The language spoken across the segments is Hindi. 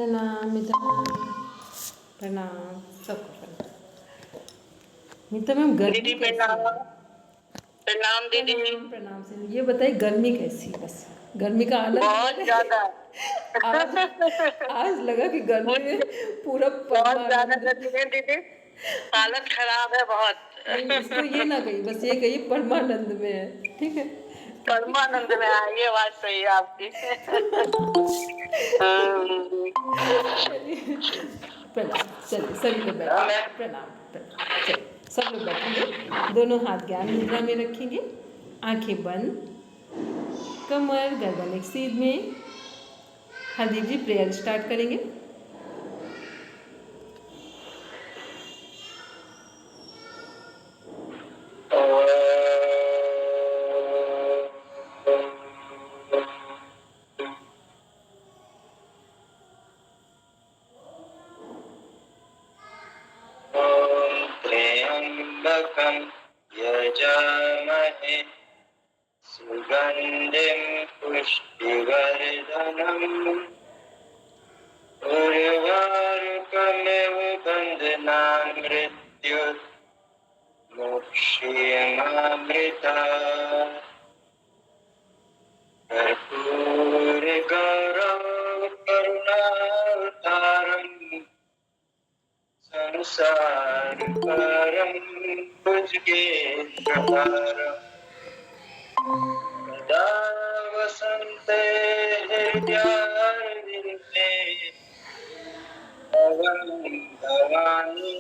प्रणाम मिता प्रणाम सबको प्रणाम। मिता मैम गर्मी दीदी कैसी प्रणाम। है? प्रणाम दीदी। प्रणाम से ये बताइए गर्मी कैसी है? बस गर्मी का आनंद बहुत ज्यादा। आज आज लगा कि गर्मी में पूरा बहुत ज्यादा परमानंद। गर्मी है दीदी, हालत खराब है बहुत। नहीं इसको ये ना कही, बस ये कही परमानंद में है, ठीक है? परमानंद में है, ये बात सही है आपकी। प्रणाम। चलिए सभी लोग बैठे। प्रणाम प्रणाम। चलिए सब लोग बैठेंगे, दोनों हाथ ज्ञान मुद्रा में रखेंगे, आंखें बंद, कमर गर्दन एक सीध में। हरदीप जी प्रेयर स्टार्ट करेंगे। त्र्यंबकं यजामहे सुगंधिं पुष्टिवर्धनम् उर्वारुकमिव बन्धनान् मृत्युर् मोक्षयमामृतात् कर्पूरगौरव करुणावतारम् संसारकारं भुजगेन्द्रहारम् सदा वसन्ते हृदयारविन्दे भवं भवानी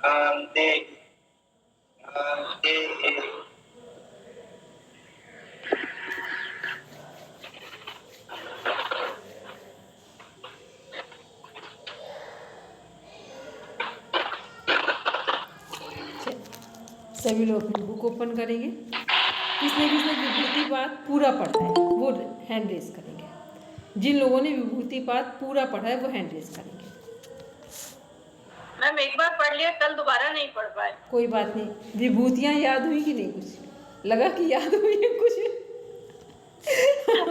शान्ति शान्ति। सभी लोग अपनी बुक ओपन करेंगे। किसने किसने विभूति पाठ पूरा पढ़ा है वो हैंड रेज करेंगे। जिन लोगों ने विभूति पाठ पूरा पढ़ा है वो हैंड रेज करेंगे। मैम एक बार पढ़ लिया, कल दोबारा नहीं पढ़ पाए। कोई बात नहीं। विभूतियाँ याद हुई कि नहीं? कुछ लगा कि याद हुई है कुछ?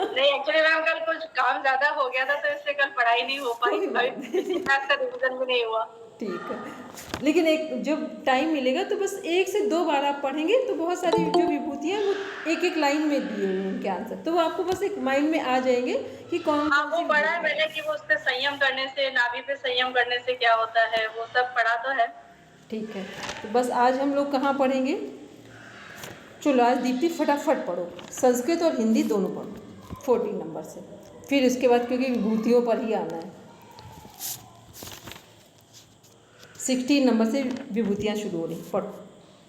नहीं एक्चुअली मैम कल कुछ काम ज्यादा हो गया था तो इससे कल पढ़ाई नहीं हो पाई, का रिवीजन भी नहीं हुआ। ठीक है, लेकिन एक जब टाइम मिलेगा तो बस 1 से 2 बार आप पढ़ेंगे तो बहुत सारी जो विभूतियाँ वो एक एक लाइन में दिए हुए उनके आंसर, तो वो आपको बस एक माइंड में आ जाएंगे कि कौन। हाँ वो पढ़ा है मैंने कि वो उस पे संयम करने से, नाभि पे संयम करने से क्या होता है, वो सब पढ़ा तो है। ठीक है, तो बस आज हम लोग कहाँ पढ़ेंगे? चलो आज दीप्ति फटाफट पढ़ो, संस्कृत और हिंदी दोनों पढ़ो 14 नंबर से, फिर इसके बाद क्योंकि विभूतियों पर ही आना है। 16 नंबर से विभूतियाँ शुरू हो रही, पढ़ो।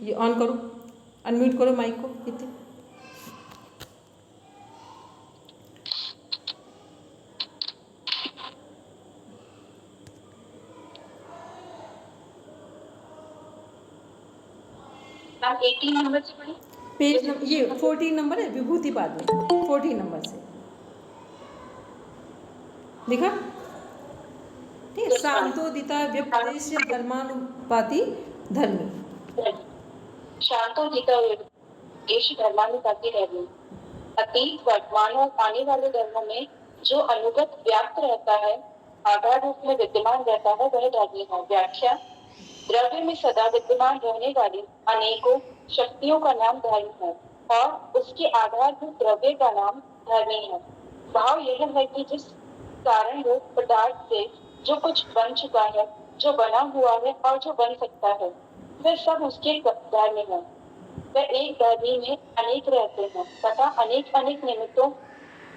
ये ऑन करो, अनम्यूट करो माइक को। कितने मैम 18 नंबर से पढ़ी, पेज नंबर ये 14 नंबर है विभूति पाद में, 14 नंबर से लिखा। ठीक है, शांतोदिता व्यपदेश धर्मानुपाति धर्मी। शांतोदिता व्यपदेश धर्मानुपाति धर्मी। अतीत वर्तमान और आने वाले धर्मों में जो अनुगत व्याप्त रहता है, आधार रूप में विद्यमान रहता है, वह धर्मी है। व्याख्या: द्रव्य में सदा विद्यमान रहने वाली अनेकों शक्तियों का नाम धर्म है और उसके आधारभूत द्रव्य का नाम धर्मी है। भाव यह है कि जिस कारण रूप पदार्थ से जो कुछ बन चुका है, जो बना हुआ है और जो बन सकता है, वह सब उसके धर्मी है। वह एक धर्मी में अनेक रहते हैं तथा अनेक अनेक निमित्तों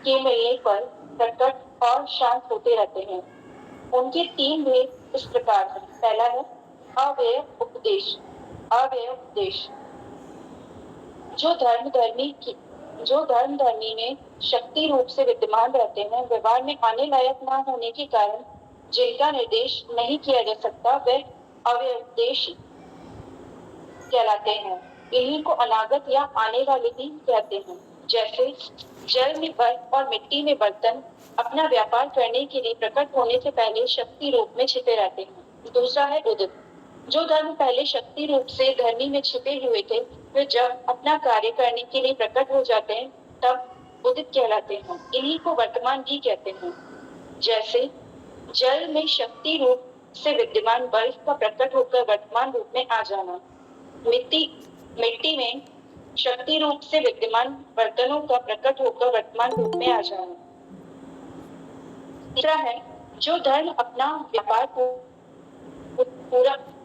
के मिलने पर प्रकट और शांत होते रहते हैं। उनके 3 भेद इस प्रकार हैं। पहला है अव्यय उपदेश। अव्यय उपदेश: जो धर्म धर्मी में शक्ति रूप से विद्यमान रहते हैं, व्यवहार में आने लायक न होने के कारण जिनका निर्देश नहीं किया जा सकता, वे अव्यय उपदेश कहलाते हैं। इन्हीं को अनागत या आने वाले भी कहते हैं। जैसे जल में बर्फ और मिट्टी में बर्तन अपना व्यापार करने के लिए प्रकट होने से पहले शक्ति रूप में छिपे रहते हैं। दूसरा है उदित। जो धर्म पहले शक्ति रूप से धर्मी में छिपे हुए थे, वे जब अपना कार्य करने के लिए प्रकट हो जाते हैं तब उदित कहलाते हैं। इन्हीं को वर्तमान भी कहते हैं। जैसे जल में शक्ति रूप से विद्यमान बर्फ का प्रकट होकर वर्तमान रूप में आ जाना, मिट्टी में शक्ति रूप से विद्यमान बर्तनों का प्रकट होकर वर्तमान रूप में आ जाना। तीसरा है, जो धर्म अपना व्यापार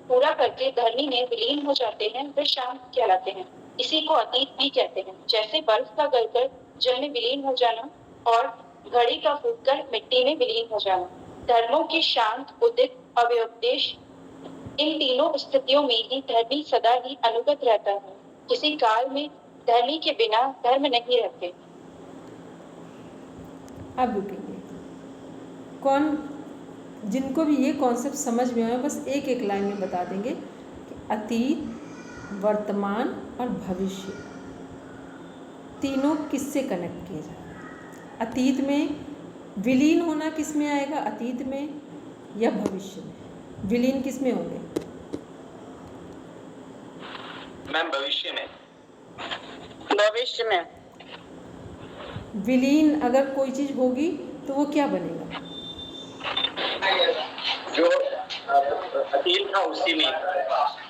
पूरा करके धर्मी में विलीन हो जाते हैं, वे शांत कहलाते हैं। इसी को अतीत भी कहते हैं। जैसे बर्फ का गलकर जल में विलीन हो जाना और घड़ी का फूटकर मिट्टी में विलीन हो जाना। धर्मों के शांत, उदित, अव्यपदेश, इन तीनों स्थितियों में ही धर्मी सदा ही अनुगत रहता है। किसी काल में धर्मी के बिना धर्म नहीं रहते। अब रुकेंगे। जिनको भी ये कॉन्सेप्ट समझ में आए बस एक एक लाइन में बता देंगे कि अतीत, वर्तमान और भविष्य तीनों किससे कनेक्ट किए जाए। अतीत में विलीन होना किस में आएगा, अतीत में या भविष्य में? विलीन किस में होंगे? मैम भविष्य में। भविष्य में। विलीन अगर कोई चीज होगी तो वो क्या बनेगा? जो अतीत था उसी में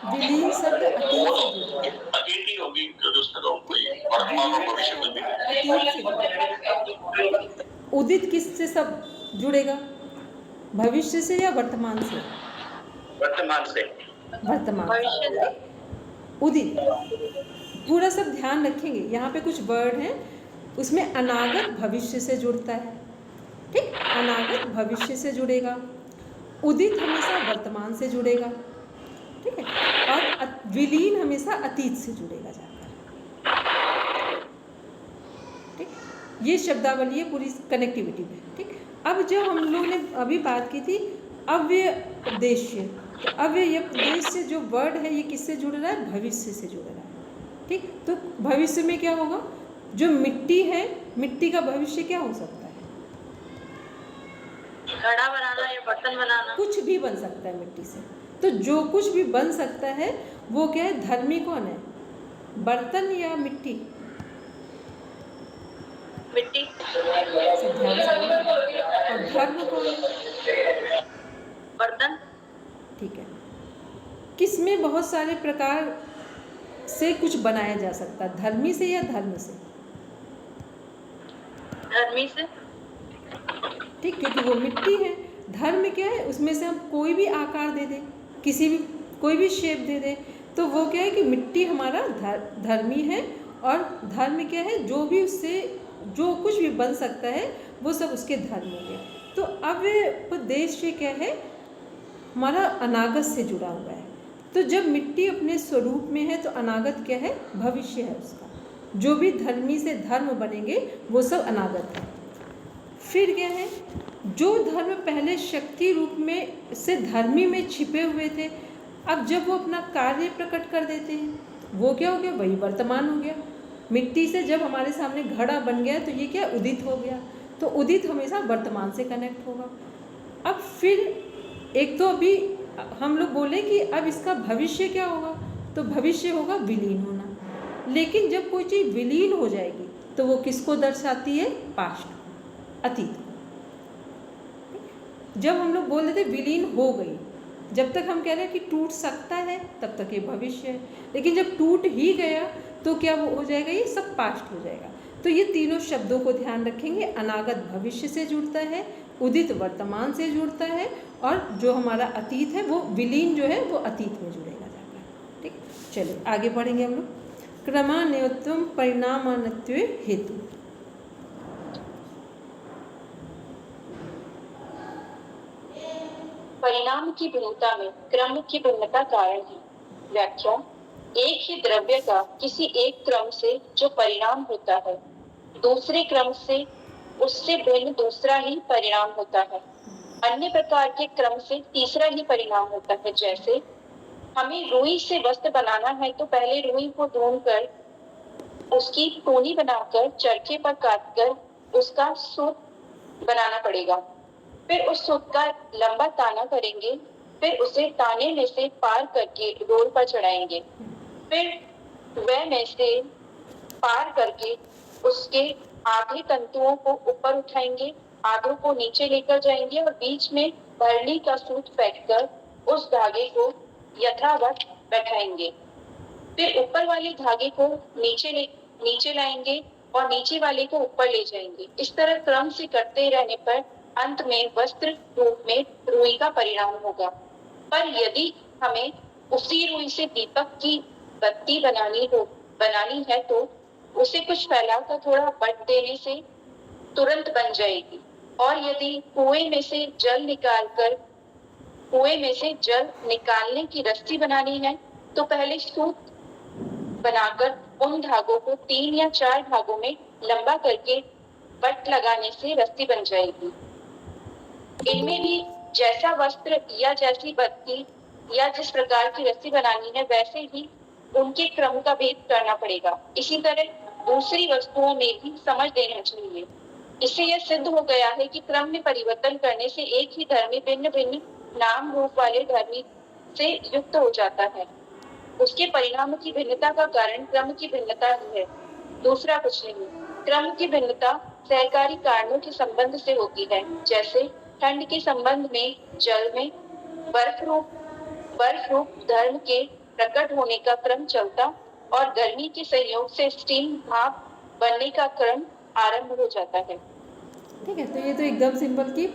विलीन शब्द अतीत ही होगी, क्योंकि उसमें तो कोई वर्तमान और भविष्य में भी अतीत से। उदित किससे सब जुड़ेगा, भविष्य से या वर्तमान से? वर्तमान से। वर्तमान भविष्य से। उदित पूरा सब ध्यान रखेंगे। यहाँ पे कुछ वर्ड हैं, उसमें अनागत भविष्य से जुड़ता है, ठीक, अनागत भविष्य से जुड़ेगा। उदित हमेशा वर्तमान से जुड़ेगा, ठीक है, और विलीन हमेशा अतीत से जुड़ेगा जाकर, ठीक। ये शब्दावली है पूरी कनेक्टिविटी में, ठीक। अब जो हम लोगों ने अभी बात की थी अव्यय उद्देश्य, तो अव्यय उद्देश्य जो वर्ड है ये किससे जुड़ रहा है? भविष्य से जुड़ रहा है, ठीक। तो भविष्य में क्या होगा? जो मिट्टी है, मिट्टी का भविष्य क्या हो सकता है? घड़ा बनाना या बर्तन बनाना, कुछ भी बन सकता है मिट्टी से। तो जो कुछ भी बन सकता है वो क्या है? धर्मी कौन है, बर्तन या मिट्टी? मिट्टी। सब ध्यान से बोलो। और धर्म कौन है? बर्तन। ठीक है। किसमें बहुत सारे प्रकार से कुछ बनाया जा सकता है, धर्मी से या धर्म से? धर्मी से। ठीक, क्योंकि वो मिट्टी है। धर्म क्या है? उसमें से हम कोई भी आकार दे दें, किसी भी कोई भी शेप दे दें, तो वो क्या है कि मिट्टी हमारा धर्मी है। और धर्म क्या है? जो भी उससे जो कुछ भी बन सकता है वो सब उसके धर्म हो गए। तो अव्यपदेश्य क्या है? हमारा अनागत से जुड़ा हुआ है। तो जब मिट्टी अपने स्वरूप में है तो अनागत क्या है? भविष्य है उसका। जो भी धर्मी से धर्म बनेंगे वो सब अनागत है। फिर क्या है? जो धर्म पहले शक्ति रूप में से धर्मी में छिपे हुए थे, अब जब वो अपना कार्य प्रकट कर देते हैं वो क्या हो गया? वही वर्तमान हो गया। मिट्टी से जब हमारे सामने घड़ा बन गया तो ये क्या? उदित हो गया। तो उदित हमेशा वर्तमान से कनेक्ट होगा। अब फिर एक तो अभी हम लोग बोले कि अब इसका भविष्य क्या होगा, तो भविष्य होगा विलीन होना। लेकिन जब कोई चीज़ विलीन हो जाएगी तो वो किसको दर्शाती है? पास्ट, अतीत। जब हम लोग बोल रहे थे विलीन हो गई, जब तक हम कह रहे हैं कि टूट सकता है तब तक ये भविष्य है। लेकिन जब टूट ही गया तो क्या वो हो जाएगा? ये सब पास्ट हो जाएगा। तो ये तीनों शब्दों को ध्यान रखेंगे। अनागत भविष्य से जुड़ता है, उदित वर्तमान से जुड़ता है, और जो हमारा अतीत है वो विलीन जो है वो अतीत में जुड़ेगा जाकर, ठीक। चलिए आगे बढ़ेंगे हम लोग। क्रमान्वयत्वं परिणामान्वत्वे हेतु। परिणाम की भिन्नता में क्रम की भिन्नता कारण है। व्याख्या: एक ही द्रव्य का किसी एक क्रम से जो परिणाम होता है, दूसरे क्रम से उससे भिन्न दूसरा ही परिणाम होता है। अन्य प्रकार के क्रम से तीसरा ही परिणाम होता है। जैसे हमें रुई से वस्त्र बनाना है तो पहले रुई को ढूंढकर उसकी टोनी बनाकर चरखे पर काटकर उसका सूत बनाना पड़ेगा। फिर उस सूत का लंबा ताना करेंगे फिर उसे ताने में से पार करके डोर पर चढ़ाएंगे। फिर वह में से पार करके उसके आधे तंतुओं को ऊपर उठाएंगे, आधों को नीचे लेकर जाएंगे और बीच में भरनी का सूत फेंककर उस धागे को यथावत बैठाएंगे। फिर ऊपर वाले धागे को नीचे लाएंगे और नीचे वाले को ऊपर ले जाएंगे। इस तरह क्रम से करते रहने पर अंत में वस्त्र रूप में रुई का परिणाम होगा। पर यदि हमें उसी रुई से दीपक की बत्ती बनानी है तो उसे कुछ फैलाकर थोड़ा बट देने से तुरंत बन जाएगी। और यदि कुएं में से जल निकालने की रस्सी बनानी है तो पहले सूत बनाकर उन धागों को 3 या 4 भागों में लंबा करके बट लगाने से रस्सी बन जाएगी। इनमें भी जैसा वस्त्र या जैसी बत्ती या जिस प्रकार की रस्सी बनानी है वैसे ही उनके क्रम का भेद करना पड़ेगा। इसी तरह दूसरी वस्तुओं में भी समझ लेना चाहिए। इससे यह सिद्ध हो गया है कि क्रम में परिवर्तन करने से एक ही धर्मी भिन्न भिन्न नाम रूप वाले धर्मी से युक्त हो जाता है। उसके परिणाम की भिन्नता का कारण क्रम की भिन्नता ही है, दूसरा कुछ नहीं। क्रम की भिन्नता सहकारी कारणों के संबंध से होती है, जैसे ठंड के संबंध में जल में बर्फ रूप धर्म के प्रकट होने का क्रम चलता और गर्मी के संयोग से स्टीम भाप बनने का क्रम आरंभ हो जाता है। ठीक है, तो ये तो एकदम सिंपल कि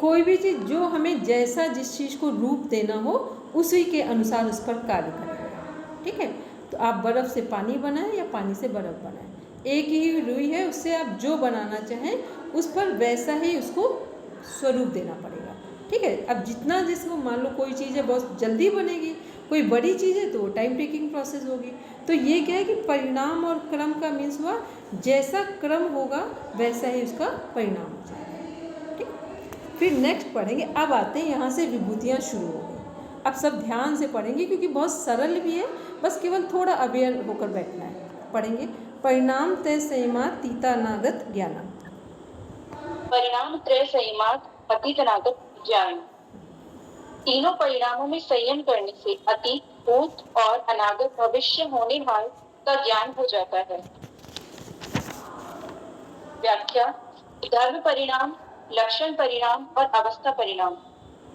कोई भी चीज़ जो हमें जैसा जिस चीज़ को रूप देना हो उसी के अनुसार उस पर कार्य करेगा। ठीक है, तो आप बर्फ़ से पानी बनाएं या पानी से बर्फ़ बनाएं, एक ही रुई है, उससे आप जो बनाना चाहें उस पर वैसा ही उसको स्वरूप देना पड़ेगा। ठीक है, अब जितना जिसको मान लो कोई चीज़ है बहुत जल्दी बनेगी, कोई बड़ी चीज़ है तो टाइम टेकिंग प्रोसेस होगी। तो ये क्या है कि परिणाम और क्रम का मीन्स हुआ जैसा क्रम होगा वैसा ही उसका परिणाम हो जाएगा। ठीक, फिर नेक्स्ट पढ़ेंगे। अब आते हैं यहाँ से विभूतियाँ शुरू हो गई। अब सब ध्यान से पढ़ेंगे क्योंकि बहुत सरल भी है, बस केवल थोड़ा अवेयर होकर बैठना है। पढ़ेंगे परिणाम तय संयमात तीता अनागत ज्ञानम। परिणाम त्रय संयमात अतीत अनागत ज्ञान। तीनों परिणामों में संयम करने से अतीत, भूत और अनागत भविष्य होने हाल का ज्ञान हो जाता है। व्याख्या: धर्म परिणाम, लक्षण परिणाम और अवस्था परिणाम।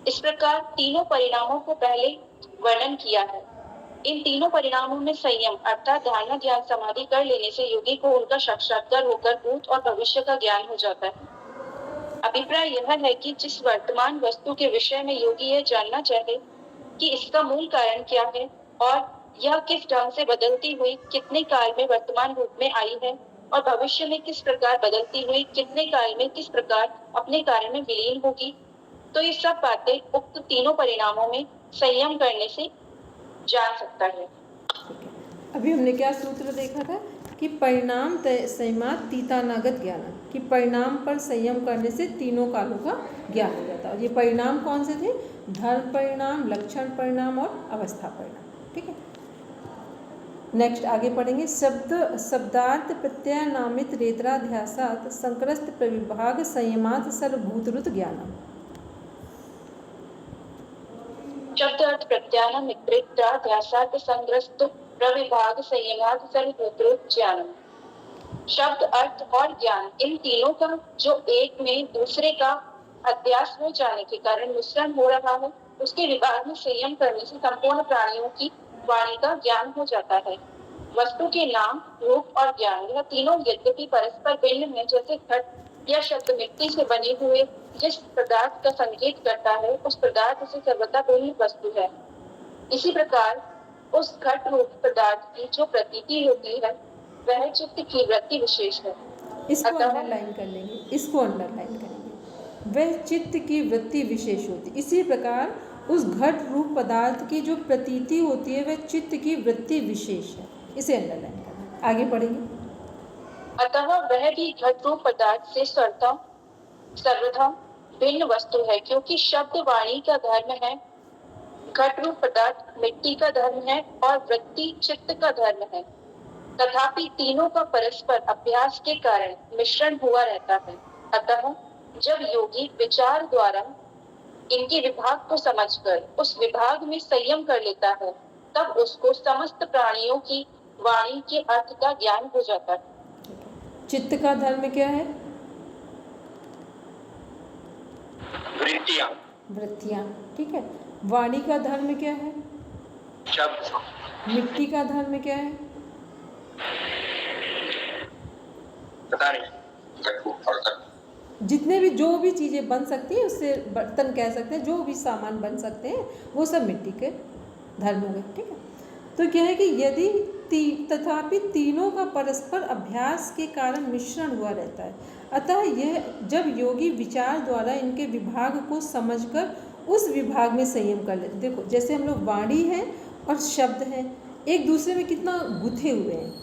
इस प्रकार तीनों परिणामों को पहले वर्णन किया है। इन तीनों परिणामों में संयम अर्थात धारणा ज्ञान समाधि कर लेने से योगी को उनका साक्षात्कार होकर भूत और भविष्य का ज्ञान हो जाता है। अभिप्राय यह है कि जिस वर्तमान वस्तु के विषय में योगी यह जानना चाहे कि इसका मूल कारण क्या है और यह किस ढंग से बदलती हुई कितने काल में वर्तमान रूप में आई है और भविष्य में किस प्रकार बदलती हुई कितने काल में किस प्रकार अपने कार्य में विलीन होगी, तो ये सब बातें उक्त तीनों परिणामों में संयम करने से जान सकता है। अभी हमने क्या सूत्र देखा था कि परिणाम तय संयमात तीतानागत ज्ञान, कि परिणाम पर संयम करने से तीनों कालों का ज्ञान हो जाता है। और ये परिणाम कौन से थे? धर्म परिणाम, लक्षण परिणाम और अवस्था परिणाम। ठीक है, नेक्स्ट आगे पढ़ेंगे। शब्दार्थ प्रत्यय नामित रेतराध्यासात संक्रस्त प्रविभाग संयमात सर्वभूतरुत ज्ञानम। शब्द अर्थ प्रत्यान मित्रेत्राध्यासात संग्रस्त प्रविभाग संयमात सर्वभूतरुत ज्ञानम। शब्द, अर्थ और ज्ञान, इन तीनों का जो एक में दूसरे का अध्यास हो जाने के कारण मिश्रण हो रहा है, उसके विभाग में संयम करने से संपूर्ण प्राणियों की वाणी का ज्ञान हो जाता है। वस्तु के नाम, रूप और ज्ञान, यह तीनों यद्यपि परस्पर भिन्न है, जैसे घट या शब्द मिट्टी से बने हुए जिस पदार्थ का संकेत करता है उस पदार्थ से सर्वथा भिन्न वस्तु है, इसी प्रकार उस घट रूप पदार्थ की जो प्रतीति होती है वह चित्त की वृत्ति विशेष है। इसको अंडरलाइन कर लेंगे, इसको अंडरलाइन करेंगे। वह चित्त की वृत्ति विशेष होती, इसी प्रकार उस घट रूप पदार्थ की जो प्रतीति होती है वह चित्त की वृत्ति विशेष है, इसे अंडरलाइन करना। आगे पढ़ेंगे। अतः वह भी घट रूप पदार्थ से सर्वथा भिन्न वस्तु है, क्योंकि शब्द वाणी का धर्म है, घट रूप पदार्थ मिट्टी का धर्म है और वृत्ति चित्त का धर्म है। तथापि तीनों का परस्पर अभ्यास के कारण मिश्रण हुआ रहता है। अतः जब योगी विचार द्वारा इनके विभाग को समझकर उस विभाग में संयम कर लेता है, तब उसको समस्त प्राणियों की वाणी के अर्थ का ज्ञान हो जाता है। चित्त का धर्म क्या है? वृत्तियां, वृत्तियाँ, ठीक है। वाणी का धर्म क्या है? शब्द, मिट्टी का धर्म क्या है? पता नहीं, गट्टू, बर्तन। जितने भी जो भी चीज़ें बन सकती हैं, उससे बर्तन कह सकते हैं, जो भी सामान बन सकते हैं वो सब मिट्टी के धर्म हो गए, ठीक है। तो क्या है कि यदि तथापि तीनों का परस्पर अभ्यास के कारण मिश्रण हुआ रहता है, अतः यह जब योगी विचार द्वारा इनके विभाग को समझकर उस विभाग में संयम कर लेते। देखो जैसे हम लोग वाणी है और शब्द है, एक दूसरे में कितना गुथे हुए हैं,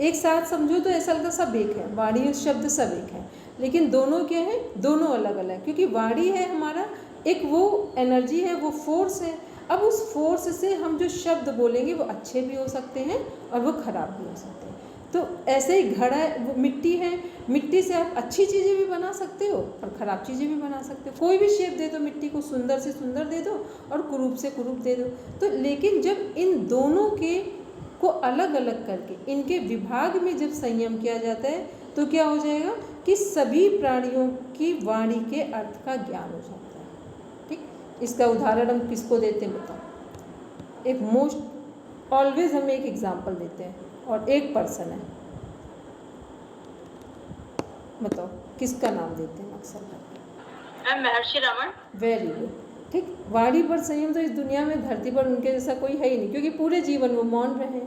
एक साथ समझो तो ऐसा लगता सब एक है, वाणी और शब्द सब एक है, लेकिन दोनों क्या है? दोनों अलग अलग, क्योंकि वाणी है हमारा एक वो एनर्जी है, वो फोर्स है। अब उस फोर्स से हम जो शब्द बोलेंगे वो अच्छे भी हो सकते हैं और वो खराब भी हो सकते हैं। तो ऐसे ही घड़ा वो मिट्टी है, मिट्टी से आप अच्छी चीज़ें भी बना सकते हो और ख़राब चीज़ें भी बना सकते हो। कोई भी शेप दे दो मिट्टी को, सुंदर से सुंदर दे दो और कुरूप से कुरूप दे दो। तो लेकिन जब इन दोनों के को अलग अलग करके इनके विभाग में जब संयम किया जाता है तो क्या हो जाएगा कि सभी प्राणियों की वाणी के अर्थ का ज्ञान हो जाता है, ठीक। इसका उदाहरण हम किसको देते हैं बताओ? एक मोस्ट ऑलवेज हम एक एग्जांपल देते हैं और एक पर्सन है, बताओ किसका नाम देते हैं अक्सर? मैम महर्षि रमन। वेरी गुड, ठीक। वाणी पर संयम तो इस दुनिया में धरती पर उनके जैसा कोई है ही नहीं, क्योंकि पूरे जीवन वो मौन रहे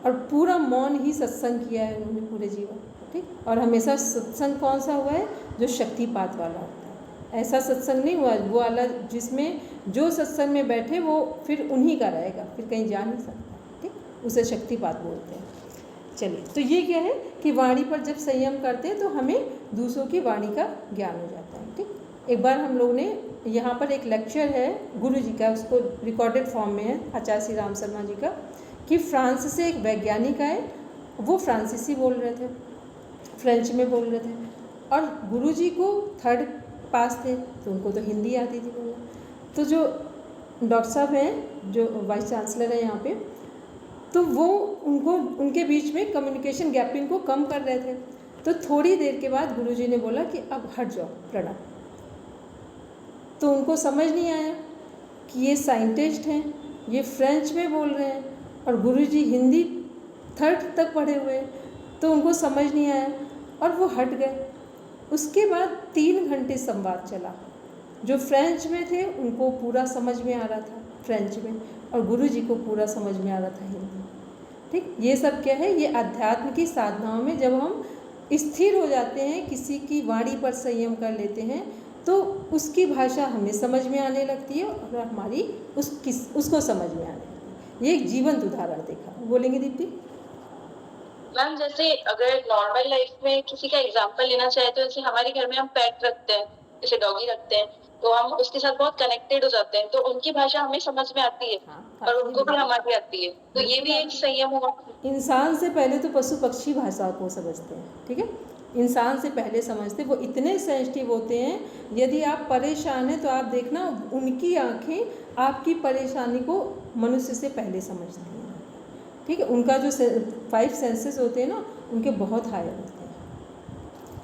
और पूरा मौन ही सत्संग किया है उन्होंने पूरे जीवन, ठीक। और हमेशा सत्संग कौन सा हुआ है? जो शक्तिपात वाला होता है। ऐसा सत्संग नहीं हुआ वो वाला जिसमें जो सत्संग में बैठे वो फिर उन्हीं का रहेगा, फिर कहीं जा नहीं सकता, ठीक। उसे शक्तिपात बोलते हैं। चलिए, तो ये क्या है कि वाणी पर जब संयम करते हैं तो हमें दूसरों की वाणी का ज्ञान हो जाता है, ठीक। एक बार हम लोग ने यहाँ पर एक लेक्चर है गुरु जी का, उसको रिकॉर्डेड फॉर्म में है, आचार्य श्री राम शर्मा जी का, कि फ्रांस से एक वैज्ञानिक आए, वो फ्रांसीसी बोल रहे थे, फ्रेंच में बोल रहे थे, और गुरुजी को थर्ड पास थे तो उनको तो हिंदी आती थी बोलना। तो जो डॉक्टर साहब हैं, जो वाइस चांसलर हैं यहाँ पे, तो वो उनको उनके बीच में कम्युनिकेशन गैपिंग को कम कर रहे थे। तो थोड़ी देर के बाद गुरुजी ने बोला कि अब हट जाओ, प्रणाम। तो उनको समझ नहीं आया कि ये साइंटिस्ट हैं, ये फ्रेंच में बोल रहे हैं और गुरुजी हिंदी थर्ड तक पढ़े हुए हैं, तो उनको समझ नहीं आया और वो हट गए। उसके बाद 3 घंटे संवाद चला। जो फ्रेंच में थे उनको पूरा समझ में आ रहा था फ्रेंच में, और गुरुजी को पूरा समझ में आ रहा था हिंदी, ठीक। ये सब क्या है? ये अध्यात्म की साधनाओं में जब हम स्थिर हो जाते हैं, किसी की वाणी पर संयम कर लेते हैं, तो उसकी भाषा हमें समझ में आने लगती है और हमारी उसको समझ में आने लगती है। ये एक जीवंत उदाहरण देखा। बोलेंगे दीप्ति? मैम जैसे अगर नॉर्मल लाइफ में किसी का एग्जांपल लेना चाहे तो जैसे हमारे घर में हम पेट रखते हैं, जैसे डॉगी रखते हैं, तो हम उसके साथ बहुत कनेक्टेड हो जाते हैं, तो उनकी भाषा हमें समझ में आती है। हाँ, और उनको भी हमारी आती है, तो ये भी एक संयम हुआ। इंसान से पहले तो पशु पक्षी भाषा को समझते हैं, ठीक है। इंसान से पहले समझते, वो इतने सेंसिटिव होते हैं। यदि आप परेशान हैं तो आप देखना, उनकी आंखें आपकी परेशानी को मनुष्य से पहले समझती हैं, ठीक है। उनका जो 5 सेंसेस होते हैं ना, उनके बहुत हाई होते हैं,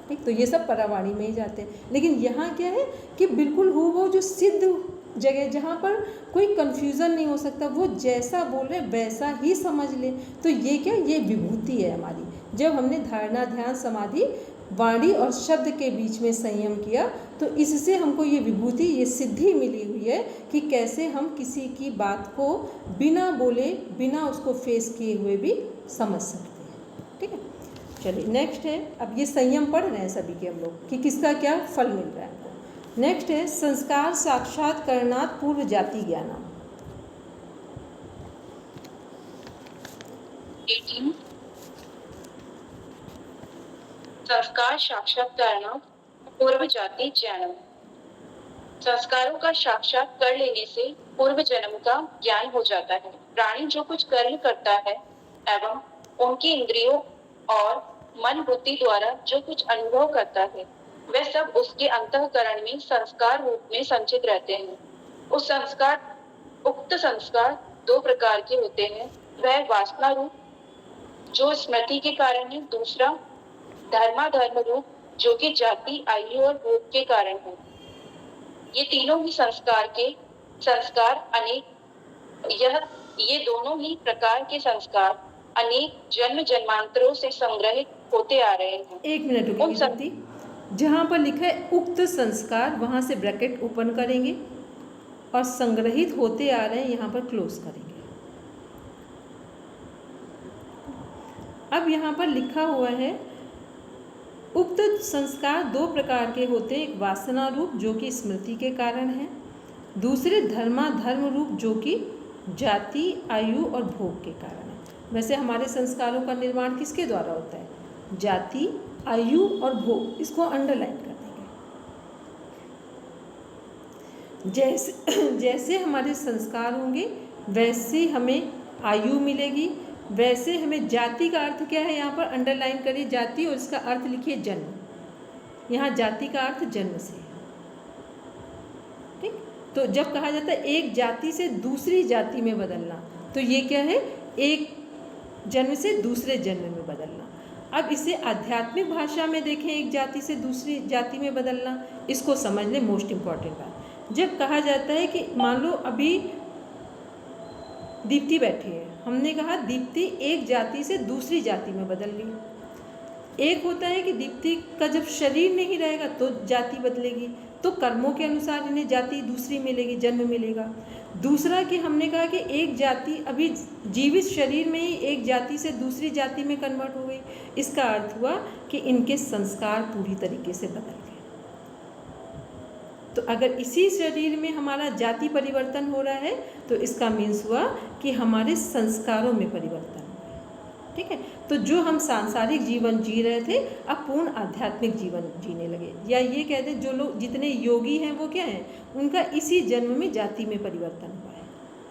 ठीक। तो ये सब परावाणी में ही जाते हैं। लेकिन यहाँ क्या है कि बिल्कुल वो जो सिद्ध जगह जहाँ पर कोई कन्फ्यूज़न नहीं हो सकता, वो जैसा बोल रहे वैसा ही समझ ले, तो ये क्या, ये विभूति है हमारी। जब हमने धारणा, ध्यान, समाधि, वाणी और शब्द के बीच में संयम किया, तो इससे हमको ये विभूति, ये सिद्धि मिली हुई है कि कैसे हम किसी की बात को बिना बोले, बिना उसको फेस किए हुए भी समझ सकते हैं, ठीक है। चलिए नेक्स्ट है, अब ये संयम पढ़ रहे हैं सभी के हम लोग कि किसका क्या फल मिल रहा है। नेक्स्ट है संस्कार साक्षात्कारणात् पूर्व जाति ज्ञानम। 18 संस्कार साक्षात्कारणात् पूर्व जाति ज्ञानम। संस्कारों का साक्षात कर लेने से पूर्व जन्म का ज्ञान हो जाता है। प्राणी जो कुछ कर्म करता है एवं उनकी इंद्रियों और मन बुद्धि द्वारा जो कुछ अनुभव करता है, वे सब उसके अंतःकरण में संस्कार रूप में संचित रहते हैं। उक्त संस्कार दो प्रकार के होते हैं। वह वासना रूप जो स्मृति के कारण है, दूसरा धर्माधर्म रूप जो कि जाति, आयु और भोग के कारण है। ये तीनों ही संस्कार अनेक ये दोनों ही प्रकार के संस्कार अनेक जन्म जन्मांतरों से संग्रहित होते आ रहे हैं। 1 मिनट रुकिए दीप्ति, जहाँ पर लिखा है उक्त संस्कार, वहाँ से ब्रैकेट ओपन करेंगे और संग्रहित होते आ रहे हैं यहाँ पर क्लोज करेंगे। अब यहाँ पर लिखा हुआ है उक्त संस्कार दो प्रकार के होते हैं, एक वासना रूप जो कि स्मृति के कारण है, दूसरे धर्माधर्म रूप जो कि जाति, आयु और भोग के कारण है। वैसे हमारे संस्कारों का निर्माण किसके द्वारा होता है? जाति, आयु और भोग। इसको अंडरलाइन कर देंगे। जैसे हमारे संस्कार होंगे वैसे हमें आयु मिलेगी, वैसे हमें जाति का अर्थ क्या है यहाँ पर अंडरलाइन करिए, जाति, और इसका अर्थ लिखिए जन्म। यहाँ जाति का अर्थ जन्म से है, ठीक। तो जब कहा जाता है एक जाति से दूसरी जाति में बदलना, तो ये क्या है? एक जन्म से दूसरे जन्म में बदलना। अब इसे आध्यात्मिक भाषा में देखें, एक जाति से दूसरी जाति में बदलना, इसको समझ लें। मोस्ट इम्पॉर्टेंट बात, जब कहा जाता है कि मान लो अभी दीप्ति बैठी है, हमने कहा दीप्ति एक जाति से दूसरी जाति में बदल गई। एक होता है कि दीप्ति का जब शरीर नहीं रहेगा तो जाति बदलेगी, तो कर्मों के अनुसार इन्हें जाति दूसरी मिलेगी, जन्म मिलेगा। दूसरा कि हमने कहा कि एक जाति अभी जीवित शरीर में ही एक जाति से दूसरी जाति में कन्वर्ट हो गई। इसका अर्थ हुआ कि इनके संस्कार पूरी तरीके से बदल गए। तो अगर इसी शरीर में हमारा जाति परिवर्तन हो रहा है तो इसका मीन्स हुआ कि हमारे संस्कारों में परिवर्तन हुआ है, ठीक है। तो जो हम सांसारिक जीवन जी रहे थे अब पूर्ण आध्यात्मिक जीवन जीने लगे, या ये कहते जो लोग जितने योगी हैं वो क्या हैं, उनका इसी जन्म में जाति में परिवर्तन हुआ है,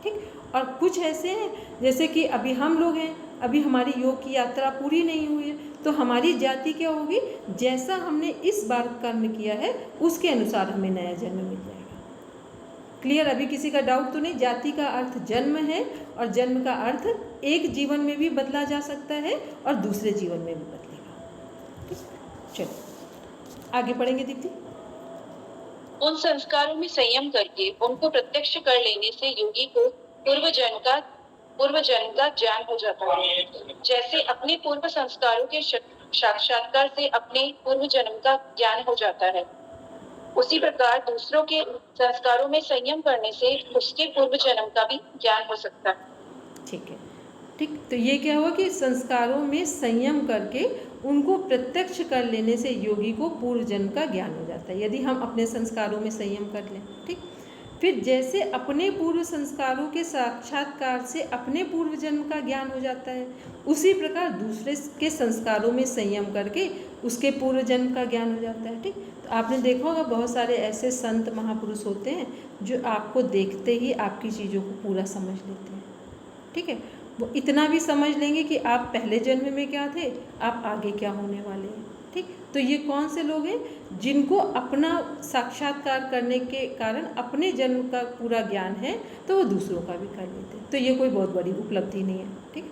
ठीक। और कुछ ऐसे हैं जैसे कि अभी हम लोग हैं, अभी हमारी योग की यात्रा पूरी नहीं हुई है, तो हमारी जाति क्या होगी? जैसा हमने इस बार कर्म किया है उसके अनुसार हमें नया जन्म मिल जाएगा। क्लियर? अभी किसी का डाउट तो नहीं? जाति का अर्थ जन्म है और जन्म का अर्थ एक जीवन में भी बदला जा सकता है और दूसरे जीवन में भी बदलेगा। चलो आगे पढ़ेंगे दीप्ति। उन संस्कारों में संयम करके उनको प्रत्यक्ष कर लेने से योगी को पूर्व जन्म का ज्ञान हो जाता है। जैसे अपने पूर्व संस्कारों के साक्षात्कार से अपने पूर्व जन्म का ज्ञान हो जाता है, उसी प्रकार दूसरों के संस्कारों में संयम करने से उसके पूर्व जन्म का भी ज्ञान हो सकता है। ठीक है, ठीक। तो ये क्या हुआ कि संस्कारों में संयम करके उनको प्रत्यक्ष कर लेने से योगी को पूर्व जन्म का ज्ञान हो जाता है, यदि हम अपने संस्कारों में संयम कर लें, ठीक। फिर जैसे अपने पूर्व संस्कारों के साक्षात्कार से अपने पूर्व जन्म का ज्ञान हो जाता है, उसी प्रकार दूसरे के संस्कारों में संयम करके उसके पूर्व जन्म का ज्ञान हो जाता है, ठीक। तो आपने देखा होगा बहुत सारे ऐसे संत महापुरुष होते हैं जो आपको देखते ही आपकी चीज़ों को पूरा समझ लेते हैं, ठीक है। वो इतना भी समझ लेंगे कि आप पहले जन्म में क्या थे, आप आगे क्या होने वाले हैं, ठीक। तो ये कौन से लोग हैं? जिनको अपना साक्षात्कार करने के कारण अपने जन्म का पूरा ज्ञान है, तो वो दूसरों का भी कर लेते हैं। तो ये कोई बहुत बड़ी उपलब्धि नहीं है, ठीक।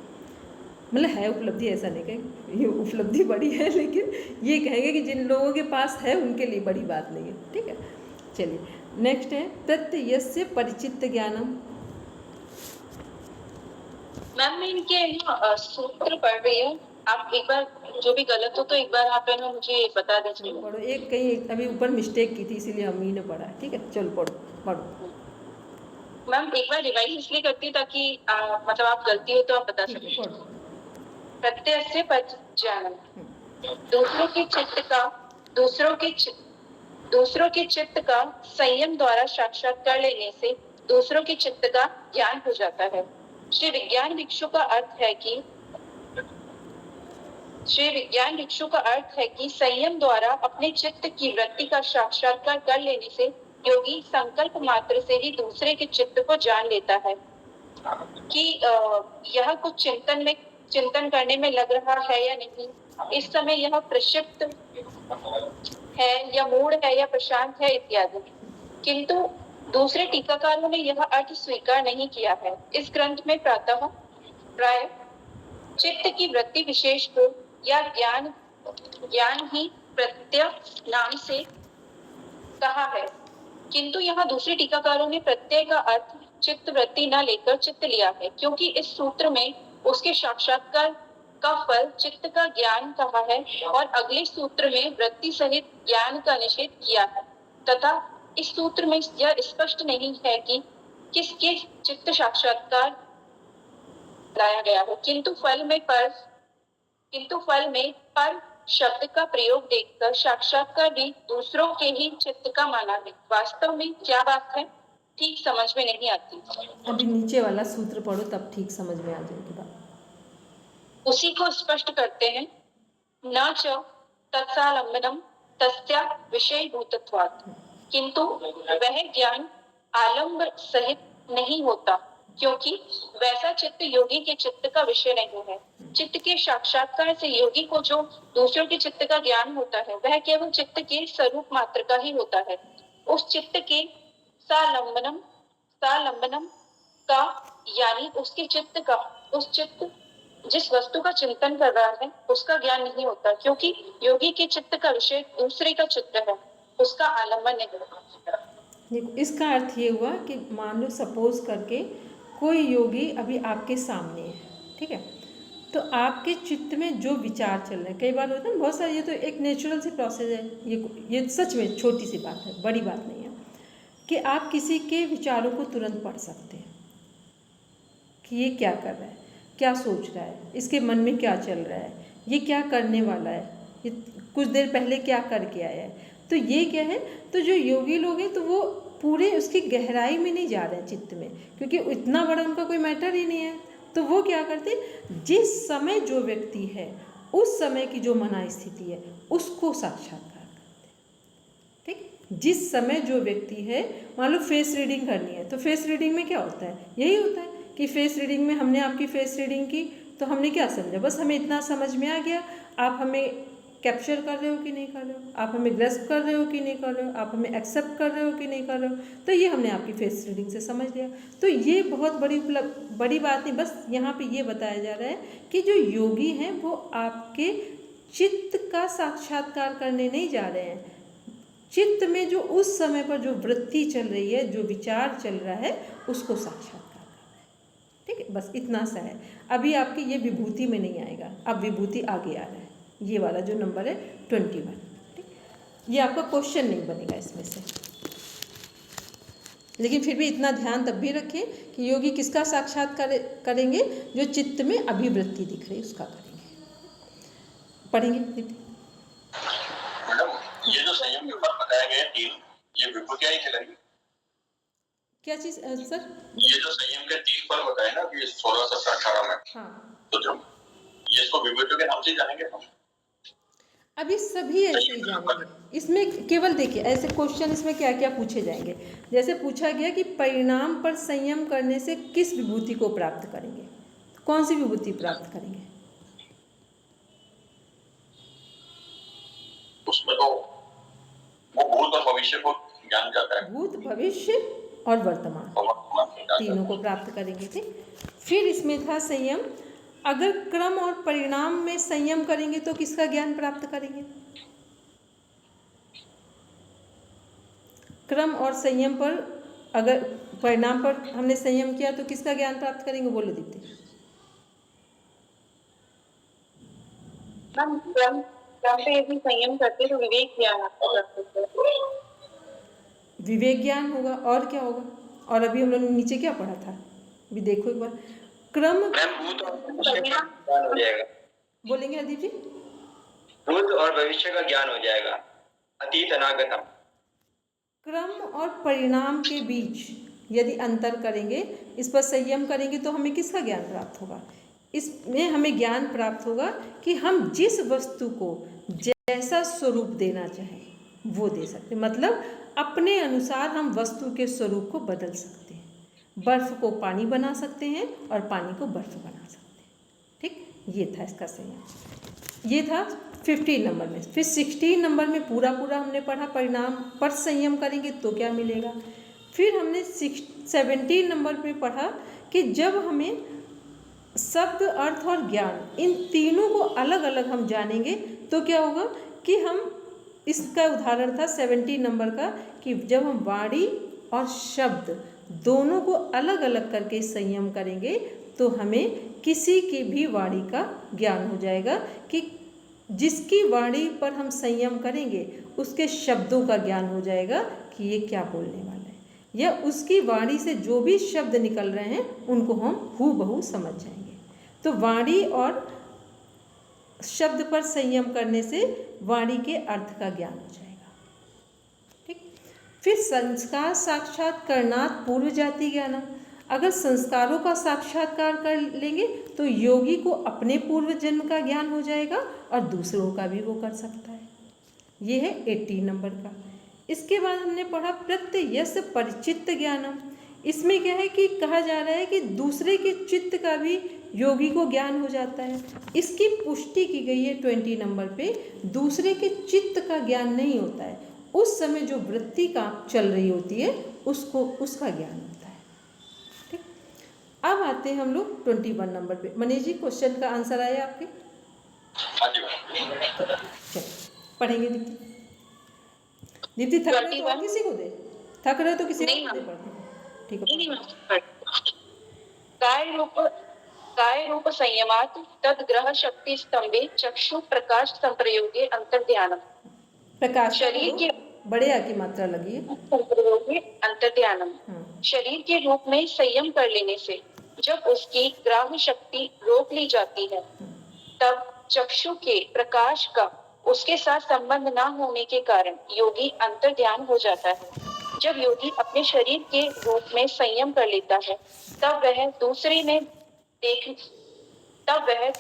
मतलब है उपलब्धि, ऐसा नहीं कहेंगे ये उपलब्धि बड़ी है, लेकिन ये कहेंगे कि जिन लोगों के पास है उनके लिए बड़ी बात नहीं है, ठीक है। चलिए नेक्स्ट है प्रत्ययस्य परिचित ज्ञानम। मैम मैं इनके सूत्र पढ़ रही हूँ, आप एक बार जो भी गलत हो तो एक बार आप है ना मुझे बता दीजिए। पढ़ो, एक कहीं अभी ऊपर मिस्टेक की थी इसीलिए हम ही ने पढ़ा, ठीक है। चलो पढ़ो। मैम एक बार रिवाइज इसलिए करती ताकि मतलब आप गलती हो तो आप बता सकें। प्रत्यय से ज्ञानम, दूसरों के चित्त का संयम द्वारा साक्षात्कार लेने से दूसरों के चित्त का ज्ञान हो जाता है। श्री विज्ञान भिक्षु का अर्थ है कि संयम द्वारा अपने चित्त की वृत्ति का साक्षात्कार कर लेने से योगी संकल्प मात्र से ही दूसरे के चित्त को जान लेता है कि यह कुछ चिंतन करने में लग रहा है या नहीं। इस समय यह प्रक्षिप्त है या मूढ़ है या प्रशांत है इत्यादि। किंतु दूसरे टीकाकारों ने यह अर्थ स्वीकार नहीं किया है। इस ग्रंथ में प्राय चित्त की वृत्ति विशेष को या ज्ञान ही प्रत्यय नाम से कहा है, किंतु यहाँ दूसरे टीकाकारों ने प्रत्यय का अर्थ चित्त वृत्ति न लेकर चित्त लिया है, क्योंकि इस सूत्र में उसके साक्षात्कार का फल चित्त का ज्ञान कहा है और अगले सूत्र में वृत्ति सहित ज्ञान का निषेध किया है, तथा इस सूत्र में यह स्पष्ट नहीं है कि किसके चित्त साक्षात्कार लाया गया है। किंतु फल में पर शब्द का प्रयोग देखकर साक्षात्कार भी दूसरों के ही चित्त का माना है। वास्तव में क्या बात है, ठीक समझ में नहीं आती। अभी नीचे वाला सूत्र पढ़ो, तब ठीक समझ में आ जाएगी बात। उसी को स्पष्ट करते हैं, न च तत्सालंबनम तस्या विषय भूतत्वात्, किंतु वह ज्ञान आलंब सहित नहीं होता, क्योंकि वैसा चित्त योगी के चित्त का विषय नहीं है। चित्त के साक्षात्कार से योगी को जो दूसरों के चित्त का ज्ञान होता है, वह केवल चित्त के स्वरूप मात्र का ही होता है। उस चित्त के सालंबनम का यानी उसके चित्त का, उस चित्त जिस वस्तु का चिंतन कर रहा है उसका ज्ञान नहीं होता, क्योंकि योगी के चित्त का विषय दूसरे का चित्त है, उसका आलम्बन नहीं होता। देखो, इसका अर्थ ये हुआ कि मान लो सपोज करके कोई योगी अभी आपके सामने है, ठीक है, तो आपके चित्त में जो विचार चल रहे हैं, कई बार होता है बहुत सारे, ये तो एक नेचुरल सी प्रोसेस है, ये सच में छोटी सी बात है, बड़ी बात नहीं है, कि आप किसी के विचारों को तुरंत पढ़ सकते हैं कि ये क्या कर रहा है, क्या सोच रहा है, इसके मन में क्या चल रहा है, ये क्या करने वाला है, ये कुछ देर पहले क्या करके आया है। तो ये क्या है, तो जो योगी लोग हैं तो वो पूरे उसकी गहराई में नहीं जा रहे हैं चित्त में, क्योंकि इतना बड़ा उनका कोई मैटर ही नहीं है। तो वो क्या करते, जिस समय जो व्यक्ति है उस समय की जो मना स्थिति है उसको साक्षात्कार करते, ठीक। जिस समय जो व्यक्ति है, मान लो फेस रीडिंग करनी है, तो फेस रीडिंग में क्या होता है, यही होता है कि फेस रीडिंग में हमने आपकी फेस रीडिंग की तो हमने क्या समझा, बस हमें इतना समझ में आ गया, आप हमें कैप्चर कर रहे हो कि नहीं कर रहे हो, आप हमें ग्रैस्प कर रहे हो कि नहीं कर रहे हो, आप हमें एक्सेप्ट कर रहे हो कि नहीं कर रहे हो, तो ये हमने आपकी फेस रीडिंग से समझ लिया। तो ये बहुत बड़ी बात नहीं, बस यहाँ पे ये बताया जा रहा है कि जो योगी हैं वो आपके चित्त का साक्षात्कार करने नहीं जा रहे हैं, चित्त में जो उस समय पर जो वृत्ति चल रही है, जो विचार चल रहा है, उसको साक्षात्कार कर रहे हैं, ठीक है। बस इतना सा है। अभी आपकी ये विभूति में नहीं आएगा, अब विभूति आगे आ रहा है, ये वाला जो नंबर है 21, ठीक। ये आपका क्वेश्चन नहीं बनेगा इसमें से, लेकिन फिर भी इतना ध्यान तब भी रखें कि योगी किसका साक्षात्कार करेंगे, जो चित्त में अभिवृत्ति दिख रही उसका करेंगे। पढ़ेंगे दीदी। मैडम, ये जो संयम के ऊपर बताया गया 3, ये विभूतियां ही कहलाएंगी? क्या चीज़ सर? ये जो संयम के 3 फल बताए ना कि 16, 17, 18 में, हाँ, तो जो ये इसको विभूतियों के नाम से जानेंगे हम? अभी सभी ऐसे ही जानेंगे। इसमें केवल देखिए ऐसे क्वेश्चन इसमें क्या क्या पूछे जाएंगे, जैसे पूछा गया कि परिणाम पर संयम करने से किस विभूति को प्राप्त करेंगे, कौन सी विभूति प्राप्त करेंगे? उसमें तो वो भूत और भविष्य को ज्ञान जाता है, भूत, भविष्य और वर्तमान, तीनों को प्राप्त करेंगे, ठीक। फिर इसमें था संयम, अगर क्रम और परिणाम में संयम करेंगे तो किसका ज्ञान प्राप्त करेंगे? क्रम और संयम पर, अगर परिणाम पर हमने संयम किया तो किसका ज्ञान प्राप्त करेंगे? बोलो दीप्ति। क्रम पे यदि संयम करते तो विवेक ज्ञान आपको प्राप्त होगा। विवेक ज्ञान होगा, और क्या होगा? और अभी हम लोगों ने नीचे क्या पढ़ा था, अभी देखो एक बार। क्रम, भूत और भविष्य का ज्ञान हो जाएगा। बोलेंगे अदीप जी? भूत और भविष्य का ज्ञान हो जाएगा, अतीत अनागतम। क्रम और परिणाम के बीच यदि अंतर करेंगे, इस पर संयम करेंगे तो हमें किसका ज्ञान प्राप्त होगा? इसमें हमें ज्ञान प्राप्त होगा कि हम जिस वस्तु को जैसा स्वरूप देना चाहें वो दे सकते, मतलब अपने अनुसार हम वस्तु के स्वरूप को बदल सकते हैं। बर्फ को पानी बना सकते हैं और पानी को बर्फ बना सकते हैं, ठीक। ये था इसका संयम। ये था 15 नंबर में। फिर 16 नंबर में पूरा हमने पढ़ा परिणाम पर संयम करेंगे तो क्या मिलेगा। फिर हमने 17 नंबर में पढ़ा कि जब हमें शब्द, अर्थ और ज्ञान इन तीनों को अलग अलग हम जानेंगे तो क्या होगा कि हम, इसका उदाहरण था 17 नंबर का कि जब हम वाणी और शब्द दोनों को अलग अलग करके संयम करेंगे तो हमें किसी की भी वाणी का ज्ञान हो जाएगा कि जिसकी वाणी पर हम संयम करेंगे उसके शब्दों का ज्ञान हो जाएगा कि ये क्या बोलने वाला है, या उसकी वाणी से जो भी शब्द निकल रहे हैं उनको हम हूबहू समझ जाएंगे। तो वाणी और शब्द पर संयम करने से वाणी के अर्थ का ज्ञान हो जाएगा। ठीक। फिर संस्कार साक्षात करणात् पूर्व जाति ज्ञानम। अगर संस्कारों का साक्षात्कार कर लेंगे तो योगी को अपने पूर्व जन्म का ज्ञान हो जाएगा और दूसरों का भी वो कर सकता है। ये है 18 नंबर का। इसके बाद हमने पढ़ा प्रत्ययस परिचित्त ज्ञानम। इसमें क्या है कि कहा जा रहा है कि दूसरे के चित्त का भी योगी को ज्ञान हो जाता है। इसकी पुष्टि की गई है 20 नंबर पे। दूसरे के चित्त का ज्ञान नहीं होता है, उस समय जो वृत्ति का चल रही होती है उसको, उसका ज्ञान होता है। ठीक। अब आते हैं हम लोग 21 नंबर पे। मनीष जी, क्वेश्चन का आंसर आया आपके? हाँ जी मैम। चलो पढ़ेंगे दीप्ति। दीप्ति थक रहे तो और किसी को दे, थक रहे तो किसी को दे पढ़ते। ठीक है। काय रूप संयमात तद ग्रह शक्ति स्तंभे चक्षु प्रकाश संप्रयोगे अंतर्ध्यानम। प्रकाश शरीर के बड़े आ की मात्रा लगी है। संप्रयोगे अंतर्ध्यानम। शरीर के रूप में संयम कर लेने से जब उसकी ग्राह्य शक्ति रोक ली जाती है तब चक्षु के प्रकाश का उसके साथ संबंध न होने के कारण योगी अंतर्ध्यान हो जाता है। जब योगी अपने शरीर के रूप में संयम कर लेता है तब वह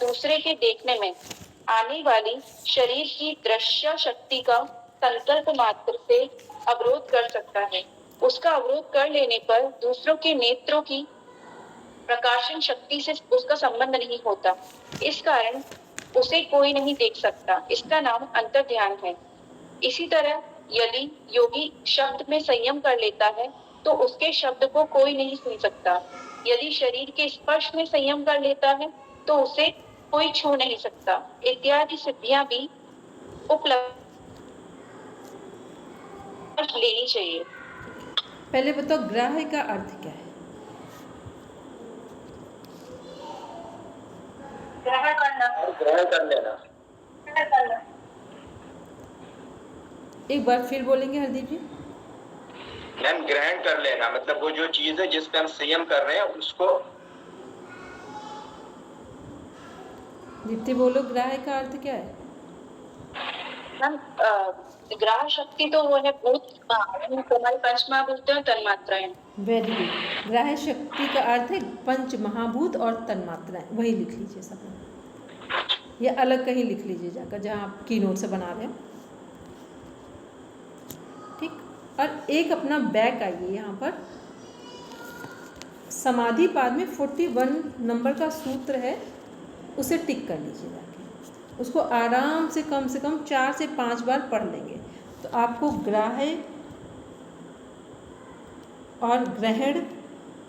दूसरे के देखने में आने वाली शरीर की दृश्य शक्ति का संकल्प मात्र से अवरोध कर सकता है। उसका अवरोध कर लेने पर दूसरों के नेत्रों की प्रकाशन शक्ति से उसका संबंध नहीं होता, इस कारण उसे कोई नहीं देख सकता। इसका नाम अंतर्ध्यान है। इसी तरह यदि योगी शब्द में संयम कर लेता है तो उसके शब्द को कोई नहीं सुन सकता। यदि शरीर के स्पर्श में संयम कर लेता है तो उसे कोई छू नहीं सकता। इत्यादि सिद्धियां भी उपलब्ध लेनी चाहिए। पहले बताओ ग्राह्य का अर्थ क्या है? ग्रहण कर लेना। एक बार फिर बोलेंगे हरदीप जी? मैम ग्रहण कर लेना मतलब वो जो चीज है जिस पे हम संयम कर रहे हैं उसको। दीप्ति बोलो, ग्राह्य का अर्थ क्या है? ग्राह शक्ति तो वो है भूत, हमारे पंच महाभूत और तन्मात्राएं। Very good. ग्राह्य शक्ति का अर्थ है पंच महाभूत और तन्मात्राएं। वही लिख लीजिए सब, या अलग कहीं लिख लीजिए जाकर जहाँ आप की नोट से बना रहे हो। ठीक। और एक अपना बैक आइए यहाँ पर। समाधि पाद में 41 नंबर का सूत्र है, उसे टिक कर लीजिए जाके। उसको आराम से कम 4 से 5 बार पढ़ लेंगे तो आपको ग्राह्य और ग्रहण,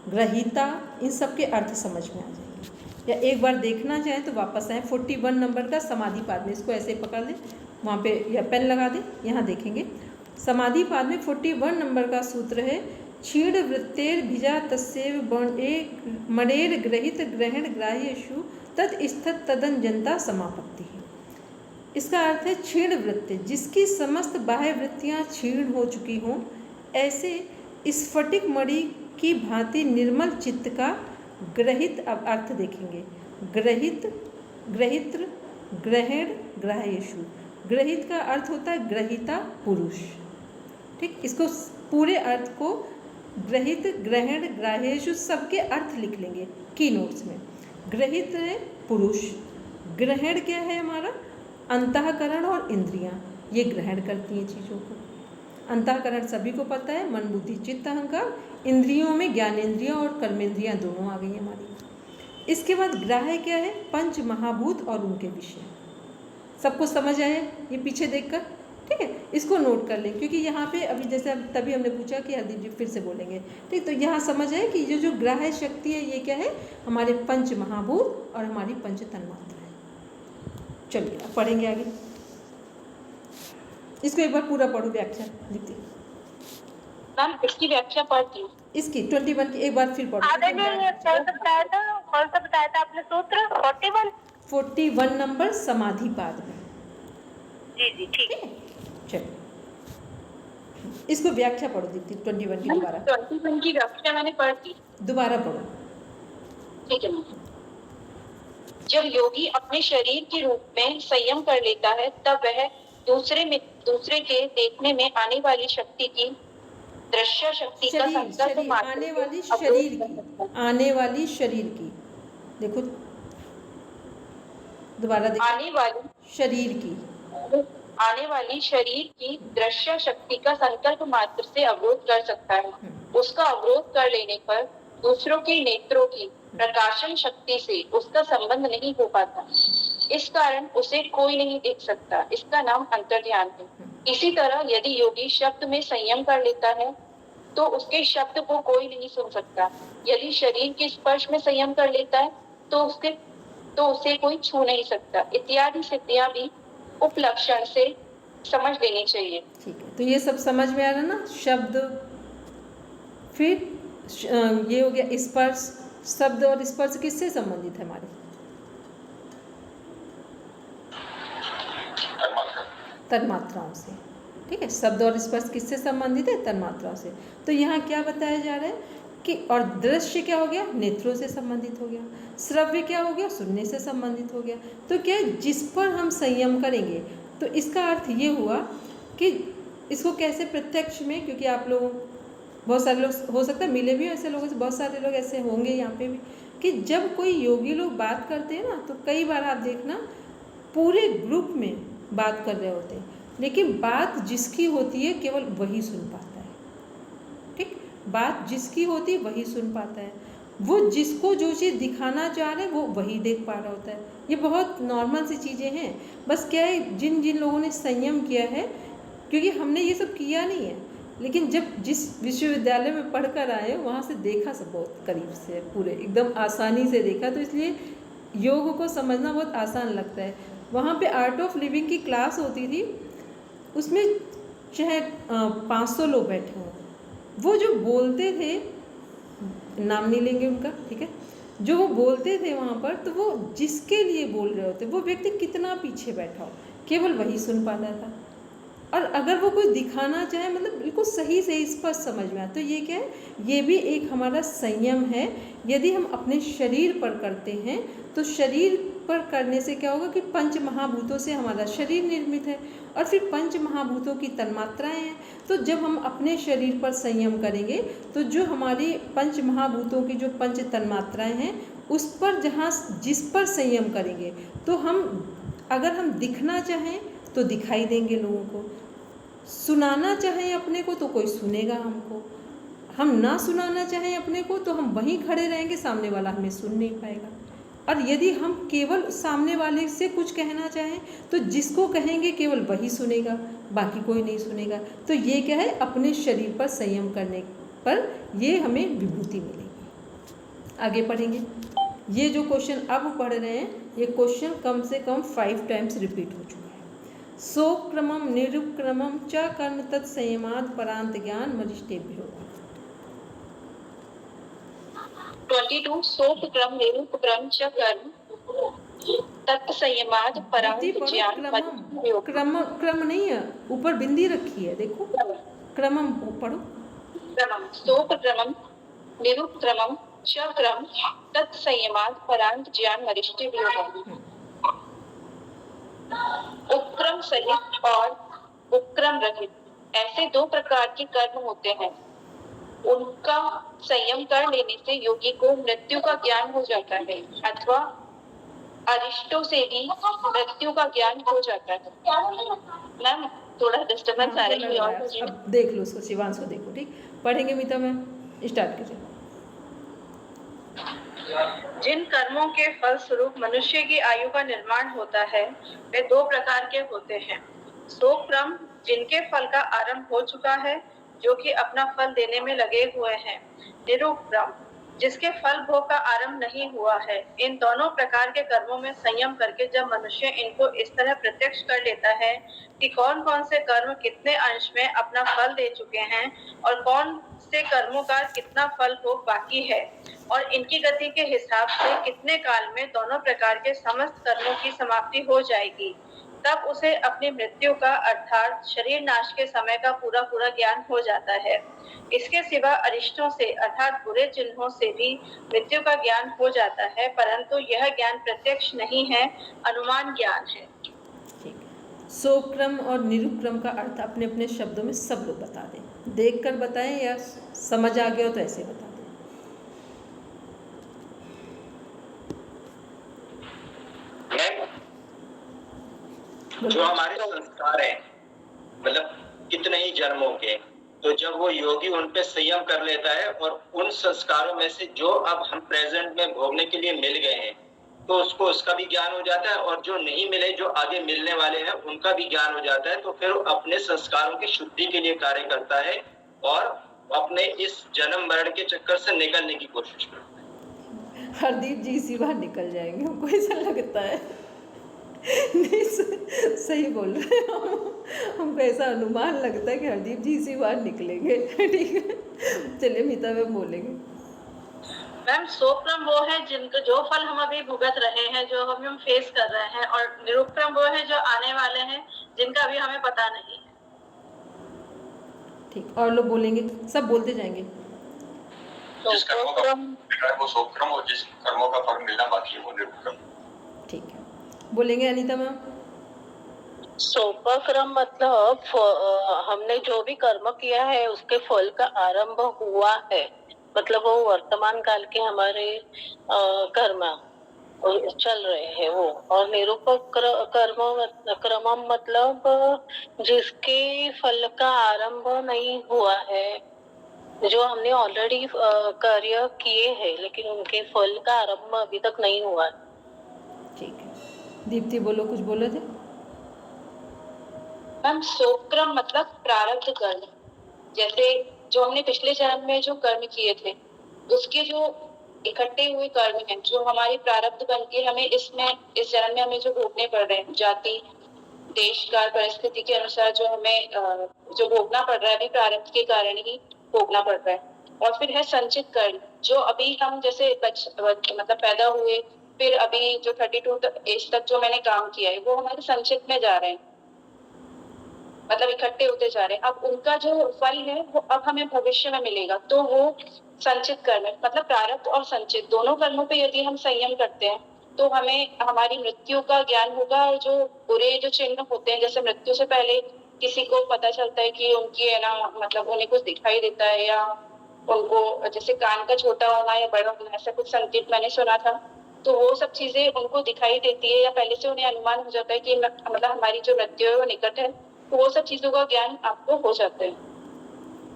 ग्रहीता, इन सब के अर्थ समझ में आ जाएंगे। या एक बार देखना चाहें तो वापस आए 41 नंबर का समाधि पाद में, इसको ऐसे पकड़ लें, वहाँ पे या पेन लगा दें, यहाँ देखेंगे। समाधि पाद में 41 नंबर का सूत्र है क्षीण वृत्तेर भिजा तस्यैव मणेर ग्रहित ग्रहण ग्राह्येषु तद स्थित तदन जनता समापत्ति। इसका अर्थ है क्षीण वृत्ति, जिसकी समस्त बाह्य वृत्तियाँ क्षीण हो चुकी हों, ऐसे स्फटिक मणि की भांति निर्मल चित्त का ग्रहित। अब अर्थ देखेंगे, ग्रहित, ग्रहित्र, ग्रहण, ग्राह्येषु। ग्रहित का अर्थ होता है ग्रहीता पुरुष। ठीक, इसको पूरे अर्थ को ग्रहित, ग्रहण, ग्राह्येषु सबके अर्थ लिख लेंगे की नोट्स में। ग्रहित है पुरुष, ग्रहण क्या है हमारा? अंतःकरण और इंद्रियां, ये ग्रहण करती हैं चीज़ों को। अंतःकरण सभी को पता है, मन बुद्धि चित्त अहंकार। इंद्रियों में ज्ञानेंद्रियां और कर्मेंद्रियां दोनों आ गई हमारी। इसके बाद ग्राह्य क्या है? पंच महाभूत और उनके विषय। सबको समझ आया ये पीछे देखकर? ठीक है, इसको नोट कर लें, क्योंकि यहाँ पे अभी जैसे तभी हमने पूछा कि हरदीप जी फिर से बोलेंगे। ठीक, तो यहाँ समझ आए कि ये जो ग्राह्य शक्ति है ये क्या है, हमारे पंच महाभूत और हमारी पंच तन्मात्रा है। चलिए अब पढ़ेंगे आगे, इसको एक बार पूरा पढ़ो व्याख्या लिखती। मैम इसकी व्याख्या पढ़ती हूँ। इसकी 21 की एक बार फिर पढ़ो। कौन सा बताया था आपने सूत्र? 41 नंबर समाधिपाद में। जी जी ठीक है, चलो इसको व्याख्या पढ़ो दीप्ति 21 की दोबारा। 21 की व्याख्या मैंने पढ़ दी, दोबारा पढ़ो। ठीक है। जब योगी अपने शरीर के रूप में संयम कर लेता है तब वह दूसरे के देखने में आने वाली शक्ति की, दृश्य शक्ति का संकल्प मात्र आने वाली शरीर की, आने वाली शरीर की, देखो दोबारा देखो, आने वाली शरीर की दृश्य शक्ति का संकल्प मात्र से अवरोध कर सकता है। उसका अवरोध कर लेने पर दूसरों के नेत्रों की प्रकाशन शक्ति से उसका संबंध नहीं हो पाता। इस कारण उसे कोई नहीं देख सकता। इसका नाम अंतर्ध्यान है। इसी तरह यदि योगी शब्द में संयम कर लेता है तो उसके शब्द को कोई नहीं सुन सकता। यदि शरीर के स्पर्श में संयम कर लेता है तो उसे कोई छू नहीं सकता। इत्यादि सिद्धियां भी उपलक्षण से समझ लेनी चाहिए। ठीक है, तो ये सब समझ में आ रहा ना, शब्द, फिर ये हो गया स्पर्श। शब्द और स्पर्श किससे संबंधित है हमारे? तन्मात्राओं से। ठीक है, शब्द और स्पर्श किससे संबंधित है? तन्मात्राओं से। तो यहाँ क्या बताया जा रहा है कि, और दृश्य क्या हो गया? नेत्रों से संबंधित हो गया। श्रव्य क्या हो गया? सुनने से संबंधित हो गया। तो क्या है, जिस पर हम संयम करेंगे, तो इसका अर्थ ये हुआ कि इसको कैसे प्रत्यक्ष में, क्योंकि आप लोग बहुत सारे लोग हो सकता है मिले भी ऐसे लोगों से, बहुत सारे लोग ऐसे होंगे यहाँ पे भी, कि जब कोई योगी लोग बात करते हैं ना, तो कई बार आप देखना पूरे ग्रुप में बात कर रहे होते हैं, लेकिन बात जिसकी होती है केवल वही सुन पाता है। ठीक, बात जिसकी होती है वही सुन पाता है। वो जिसको जो चीज़ दिखाना चाह रहे हैं वो वही देख पा रहा होता है। ये बहुत नॉर्मल सी चीज़ें हैं। बस क्या है, जिन जिन लोगों ने संयम किया है, क्योंकि हमने ये सब किया नहीं है, लेकिन जब जिस विश्वविद्यालय में पढ़कर आए वहाँ से देखा सब बहुत करीब से, पूरे एकदम आसानी से देखा, तो इसलिए योग को समझना बहुत आसान लगता है। वहाँ पे आर्ट ऑफ लिविंग की क्लास होती थी, उसमें चाहे 500 लोग बैठे हों, वो जो बोलते थे, नाम नहीं लेंगे उनका, ठीक है, जो वो बोलते थे वहाँ पर, तो वो जिसके लिए बोल रहे होते, वो व्यक्ति कितना पीछे बैठा हो, केवल वही सुन पाता था। और अगर वो कोई दिखाना चाहे, मतलब बिल्कुल सही से स्पष्ट समझ में आए, तो ये क्या है, ये भी एक हमारा संयम है। यदि हम अपने शरीर पर करते हैं तो शरीर पर करने से क्या होगा कि पंच महाभूतों से हमारा शरीर निर्मित है, और फिर पंच महाभूतों की तन्मात्राएं हैं। तो जब हम अपने शरीर पर संयम करेंगे तो जो हमारी पंच महाभूतों की जो पंच तन्मात्राएं हैं, उस पर जिस पर संयम करेंगे, तो हम अगर हम दिखना चाहें तो दिखाई देंगे लोगों को, सुनाना चाहें अपने को तो कोई सुनेगा हमको, हम ना सुनाना चाहें अपने को तो हम वहीं खड़े रहेंगे, सामने वाला हमें सुन नहीं पाएगा। और यदि हम केवल सामने वाले से कुछ कहना चाहें तो जिसको कहेंगे केवल वही सुनेगा, बाकी कोई नहीं सुनेगा। तो ये क्या है, अपने शरीर पर संयम करने पर ये हमें विभूति मिलेगी। आगे पढ़ेंगे। ये जो क्वेश्चन अब पढ़ रहे हैं, ये क्वेश्चन कम से कम 5 टाइम्स रिपीट हो चुका है। सोक्रमम निरुपक्रमम च कर्म तत्संयमाद परांत ज्ञान मजिष्टेभ्यो। 22 सोपक्रम निरुपक्रम च कर्म तत्संयमाद परांत ज्ञान मजिष्टेभ्यो। क्रम नहीं है, ऊपर बिंदी रखी है, देखो क्रमम पढ़ो। क्रमम सोपक्रमम निरुपक्रमम च कर्म तत्संयमाद परांत ज्ञान मजिष्टेभ्यो। उपक्रम सहित और उपक्रम रहित, ऐसे 2 प्रकार के कर्म होते हैं। उनका संयम कर लेने से योगी को मृत्यु का ज्ञान हो जाता है, अथवा अरिष्टों से भी मृत्यु का ज्ञान हो जाता है। मैम थोड़ा डिस्टर्बेंस आ रही है, और अब देख लो उसको, शिवांश को देखो। ठीक, पढ़ेंगे मीता मैम, स्टार्ट कीजिए। जिन कर्मों के फल स्वरूप मनुष्य की आयु का निर्माण होता है वे दो प्रकार के होते हैं। सोक्रम, जिनके फल का आरंभ हो चुका है, जो कि अपना फल देने में लगे हुए हैं। निरुक्रम, जिसके फल भोग का आरंभ नहीं हुआ है। इन दोनों प्रकार के कर्मों में संयम करके जब मनुष्य इनको इस तरह प्रत्यक्ष कर लेता है कि कौन कौन से कर्म कितने अंश में अपना फल दे चुके हैं और कौन से कर्मों का कितना फल भोग बाकी है और इनकी गति के हिसाब से कितने काल में दोनों प्रकार के समस्त कर्मों की समाप्ति हो जाएगी, तब उसे अपनी मृत्यु का अर्थात शरीर नाश के समय का पूरा पूरा ज्ञान हो जाता है। इसके सिवा अरिष्टों से अर्थात बुरे चिन्हों से भी मृत्यु का ज्ञान हो जाता है, परंतु यह ज्ञान प्रत्यक्ष नहीं है, अनुमान ज्ञान है। सोक्रम और निरुक्रम का अर्थ अपने अपने शब्दों में सब लोग बता दें, देखकर बताएं या समझ आ गया हो तो ऐसे बता दें। जो हमारे संस्कार हैं, मतलब कितने ही जन्मों के, तो जब वो योगी उन पे संयम कर लेता है और उन संस्कारों में से जो अब हम प्रेजेंट में भोगने के लिए मिल गए हैं तो उसको उसका भी ज्ञान हो जाता है, और जो नहीं मिले जो आगे मिलने वाले हैं उनका भी ज्ञान हो जाता है। तो फिर वो अपने संस्कारों की शुद्धि के लिए कार्य करता है और अपने इस जन्म मरण के चक्कर से निकलने की कोशिश करता है। हरदीप जी इसी बार निकल जाएंगे, हमको ऐसा लगता है। नहीं, सही बोल रहे हैं हमको ऐसा अनुमान लगता है कि हरदीप जी इसी बार निकलेंगे। ठीक है, चलिए मीता मैम बोलेंगे। मैम, सोक्रम वो है जिनका जो फल हम अभी भुगत रहे हैं, जो हम फेस कर रहे हैं, और निरुक्रम वो है जो आने वाले हैं, जिनका अभी हमें पता नहीं है। ठीक, और लोग बोलेंगे, सब बोलते जाएंगे। जिस कर्मों का वो सोक्रम और जिस कर्मों का फल मिलना बाकी है वो निरुक्रम। ठीक है, बोलेंगे अनीता मैम। सोपक्रम मतलब हमने जो भी कर्म किया है उसके फल का आरंभ हुआ है, मतलब वो वर्तमान काल के हमारे कर्म चल रहे हैं वो। और निरूपक क्रम मतलब जिसके फल का आरंभ नहीं हुआ है, जो हमने ऑलरेडी कार्य किए हैं लेकिन उनके फल का आरंभ अभी तक नहीं हुआ। ठीक है, दीप्ति बोलो, कुछ बोले थे। मैम, सोक्रम मतलब प्रारब्ध कर्म, जैसे जो हमने पिछले जन्म में जो कर्म किए थे उसके जो इकट्ठे हुए कर्म हैं, जो हमारे प्रारब्ध बन के हमें इस जन्म में हमें जो भोगने पड़ रहे हैं, जाति देश काल परिस्थिति के अनुसार जो हमें जो भोगना पड़ रहा है अभी प्रारब्ध के कारण ही भोगना पड़ रहा है। और फिर है संचित कर्म, जो अभी हम जैसे मतलब पैदा हुए फिर अभी जो 32 एज तक जो मैंने काम किया है वो हमारे संचित में जा रहे हैं, मतलब इकट्ठे होते जा रहे हैं। अब उनका जो फल है वो अब हमें भविष्य में मिलेगा, तो वो संचित कर्म है। मतलब प्रारब्ध और संचित दोनों कर्मों पे यदि हम संयम करते हैं तो हमें हमारी मृत्यु का ज्ञान होगा। और जो बुरे जो चिन्ह होते हैं, जैसे मृत्यु से पहले किसी को पता चलता है कि उनकी है ना, मतलब उन्हें कुछ दिखाई देता है, या उनको जैसे कान का छोटा होना या बड़ा होना, ऐसा कुछ संकेत मैंने सुना था, तो वो सब चीजें उनको दिखाई देती है या पहले से उन्हें अनुमान हो जाता है कि मतलब हमारी जो मृत्यु है वो निकट है, तो वो सब चीजों का ज्ञान आपको हो जाता है।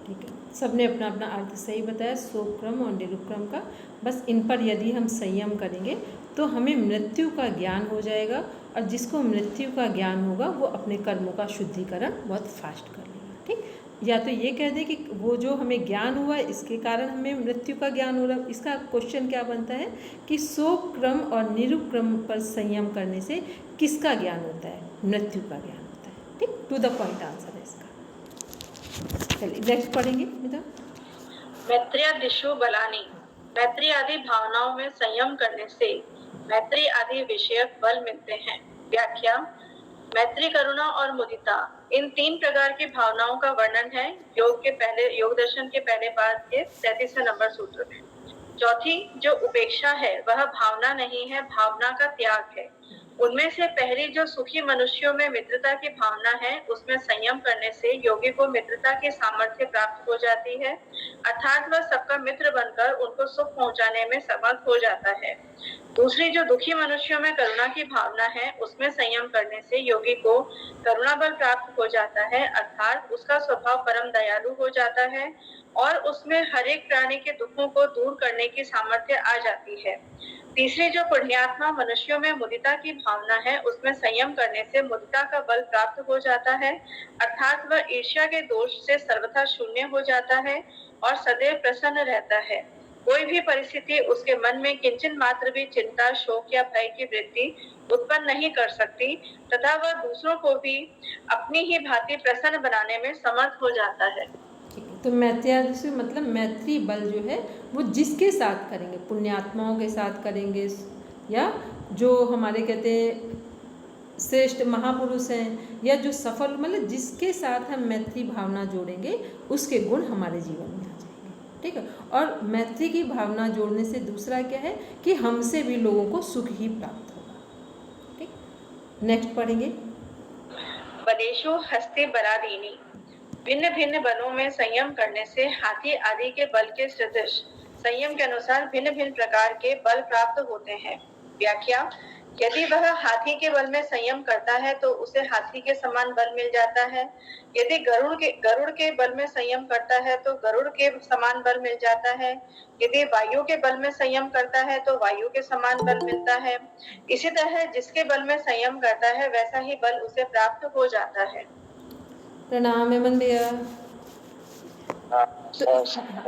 ठीक है, सबने अपना अपना अर्थ सही बताया सोक्रम और निरुक्रम का। बस इन पर यदि हम संयम करेंगे तो हमें मृत्यु का ज्ञान हो जाएगा, और जिसको मृत्यु का ज्ञान होगा वो अपने कर्मों का शुद्धिकरण बहुत फास्ट कर लेगा। ठीक, या तो ये कह दे कि वो जो हमें ज्ञान हुआ इसके कारण हमें मृत्यु का ज्ञान हो रहा। इसका क्वेश्चन क्या बनता है कि सोक्रम और निरुक्रम पर संयम करने से किसका ज्ञान होता है? मृत्यु का ज्ञान होता है। ठीक, टू द पॉइंट आंसर है इसका। चलिए नेक्स्ट पढ़ेंगे मिता। मैत्रियादिषु बलानि, मैत्री आदि भावनाओं में संयम करने से मैत्री आदि विषयक बल मिलते हैं। व्याख्या, मैत्री, करुणा और मुदिता, इन 3 प्रकार की भावनाओं का वर्णन है योग दर्शन के पहले पाठ के 33वें नंबर सूत्र में। चौथी जो उपेक्षा है वह भावना नहीं है, भावना का त्याग है। उनमें से पहली जो सुखी मनुष्यों में मित्रता की भावना है, उसमें संयम करने से योगी को मित्रता की सामर्थ्य प्राप्त हो जाती है, अर्थात वह सबका मित्र बनकर उनको सुख पहुंचाने में समर्थ हो जाता है। दूसरी जो दुखी मनुष्यों में करुणा की भावना है, उसमें संयम करने से योगी को करुणा बल प्राप्त हो जाता है, अर्थात उसका स्वभाव परम दयालु हो जाता है और उसमें हर एक प्राणी के दुखों को दूर करने की सामर्थ्य आ जाती है। तीसरी जो पुण्यात्मा मनुष्यों में मुदिता की भावना है, उसमें संयम करने से मुदिता का बल प्राप्त हो जाता है, अर्थात वह ईर्ष्या के दोष से सर्वथा शून्य हो जाता है और सदैव प्रसन्न रहता है। कोई भी परिस्थिति उसके मन में किंचन मात्र भी चिंता, शोक या भय की वृत्ति उत्पन्न नहीं कर सकती तथा वह दूसरों को भी अपनी ही भांति प्रसन्न बनाने में समर्थ हो जाता है। ठीक है, तो मैत्र्य से मतलब मैत्री बल जो है वो जिसके साथ करेंगे, पुण्यात्माओं के साथ करेंगे या जो हमारे कहते हैं श्रेष्ठ महापुरुष हैं या जो सफल, मतलब जिसके साथ हम मैत्री भावना जोड़ेंगे उसके गुण हमारे जीवन में आ जाएंगे। ठीक है, और मैत्री की भावना जोड़ने से दूसरा क्या है कि हमसे भी लोगों को सुख ही प्राप्त होगा। ठीक, नेक्स्ट पढ़ेंगे। बलेषु हस्ते बरादीनी, भिन्न भिन्न बलों में संयम करने से हाथी आदि के बल के सदृश संयम के अनुसार भिन्न भिन्न प्रकार के बल प्राप्त होते हैं। व्याख्या, यदि वह हाथी के बल में संयम करता है तो उसे हाथी के समान बल मिल जाता है। यदि गरुड़ के बल में संयम करता है तो गरुड़ के समान बल मिल जाता है। यदि वायु के बल में संयम करता है तो वायु के समान बल मिलता है। इसी तरह जिसके बल में संयम करता है वैसा ही बल उसे प्राप्त हो जाता है। प्रणाम हेमंत भैया। तो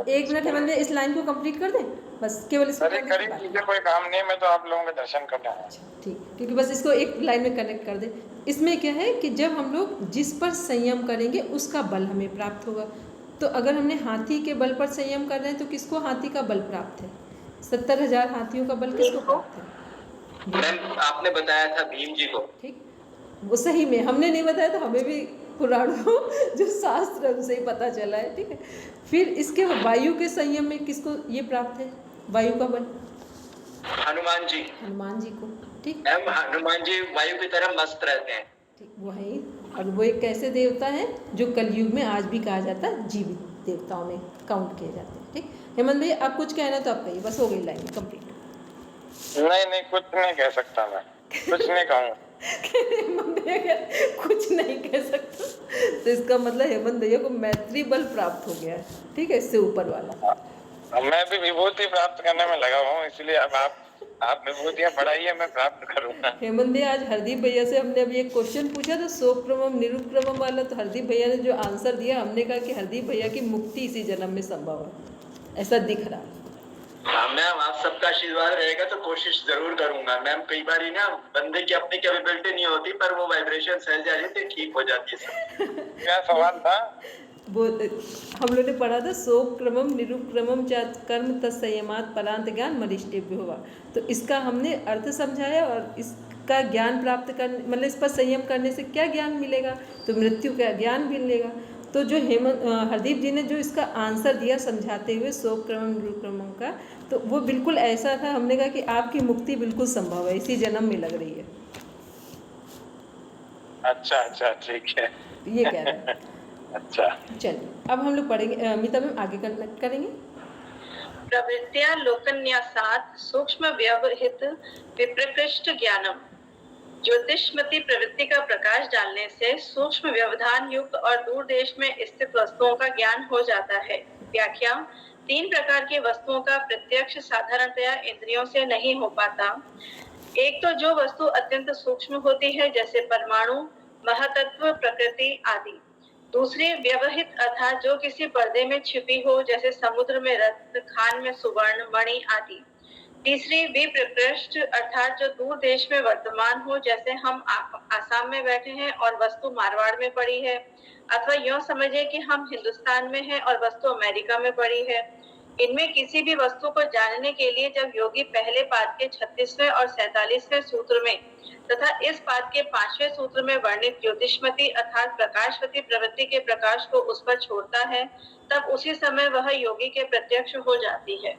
1 मिनट हेमंत भैया, इस लाइन को कंप्लीट कर दें बस, केवल इसको अरे करीब मुझे कोई काम नहीं, मैं तो आप लोगों के दर्शन करना है। ठीक, क्योंकि बस इसको एक लाइन में कनेक्ट कर दे। इसमें क्या है कि जब हम लोग जिस पर संयम करेंगे उसका बल हमें प्राप्त होगा। तो अगर हमने हाथी के बल पर संयम कर रहे हैं तो किसको हाथी का बल प्राप्त है? 70,000 हाथियों का बल किसको प्राप्त है? मैम आपने बताया था भीम जी को। ठीक, वो सही में हमने नहीं बताया तो हमें भी पुराणों जो शास्त्र उनसे ही पता चला है। ठीक है, फिर इसके वायु के संयम में किसको ये प्राप्त है? वायु का बल हनुमान जी। हनुमान जी को। ठीक, मैम हनुमान जी वायु की तरह मस्त रहते हैं। ठीक, वही। और वो एक ऐसे देवता है जो कलयुग में आज भी कहा जाता है जीवित देवताओं में काउंट किए जाते हैं। ठीक, हेमंत भैया आप कुछ कहना तो आप कहिए, बस हो गई लाइन कंप्लीट। नहीं कुछ नहीं कह सकता, मैं कुछ नहीं कहूँगा। हेमंत भैया कुछ नहीं कह सकता तो इसका मतलब हेमंत भैया को मैत्री बल प्राप्त हो गया है। ठीक है, इससे ऊपर वाला। मैं भी विभूति प्राप्त करने में लगा हूँ, इसलिए अब आप विभूतियाँ बढ़ाइए, मैं प्राप्त करूँगा। हेमंत भैया आज हरदीप भैया से हमने अभी एक क्वेश्चन पूछा था सोप्रमम निरुप्रमम वाला, तो हरदीप भैया ने जो आंसर दिया, हमने कहा कि हरदीप भैया की मुक्ति इसी जन्म में संभव है, ऐसा दिख रहा है। हाँ मैम, आप सबका आशीर्वाद रहेगा तो कोशिश जरूर करूंगा। मैम कई बार ही ना बंदे की अपनी कैपेबिलिटी नहीं होती, पर वो वाइब्रेशन सहज जा रही थी, ठीक हो जाती है। क्या सवाल था? वो हम लोग ने पढ़ा था सोक्रमम निरुक्रमम च कर्म तत्संयमात् परांत ज्ञान मरिष्टेभ्यो हुआ। तो इसका हमने अर्थ समझाया और इसका ज्ञान प्राप्त कर, मतलब इस पर संयम करने से क्या ज्ञान मिलेगा? तो मृत्यु का ज्ञान मिलेगा। तो जो हरदीप जी ने जो इसका आंसर दिया समझाते हुए सोक्रमम निरुक्रमम का, तो वो बिल्कुल ऐसा था। हमने कहा कि आपकी मुक्ति बिल्कुल संभव है, इसी जन्म में लग रही है। अच्छा ठीक है, ये कह रहे हैं। अच्छा चलिए अब हम लोग पढ़ेंगे, अमिता मैम आगे करेंगे। प्रवृत्तिया लोकन्यासात् सूक्ष्म व्यवहित विप्रकृष्ट ज्ञानम, ज्योतिषमती प्रवृत्ति का प्रकाश डालने से सूक्ष्म व्यवधान युक्त और दूर देश में स्थित वस्तुओं का ज्ञान हो जाता है। व्याख्या, 3 प्रकार की वस्तुओं का प्रत्यक्ष साधारणतया इंद्रियों से नहीं हो पाता। एक तो जो वस्तु अत्यंत सूक्ष्म होती है जैसे परमाणु, महातत्व, प्रकृति आदि। दूसरी व्यवहित अर्थात जो किसी पर्दे में छिपी हो जैसे समुद्र में रत्न, खान में सुवर्ण, मणि आदि। तीसरी विप्रकृष्ट अर्थात जो दूर देश में वर्तमान हो जैसे हम आसाम में बैठे हैं और वस्तु मारवाड़ में पड़ी है, अथवा यूं समझे कि हम हिंदुस्तान में हैं और वस्तु अमेरिका में पड़ी है। इनमें किसी भी वस्तु को जानने के लिए जब योगी पहले पाद के 36वें और 47वें सूत्र में तथा इस पाद के 5वें सूत्र में वर्णित ज्योतिषमती अर्थात प्रकाशवती प्रवृत्ति के प्रकाश को उस पर छोड़ता है, तब उसी समय वह योगी के प्रत्यक्ष हो जाती है।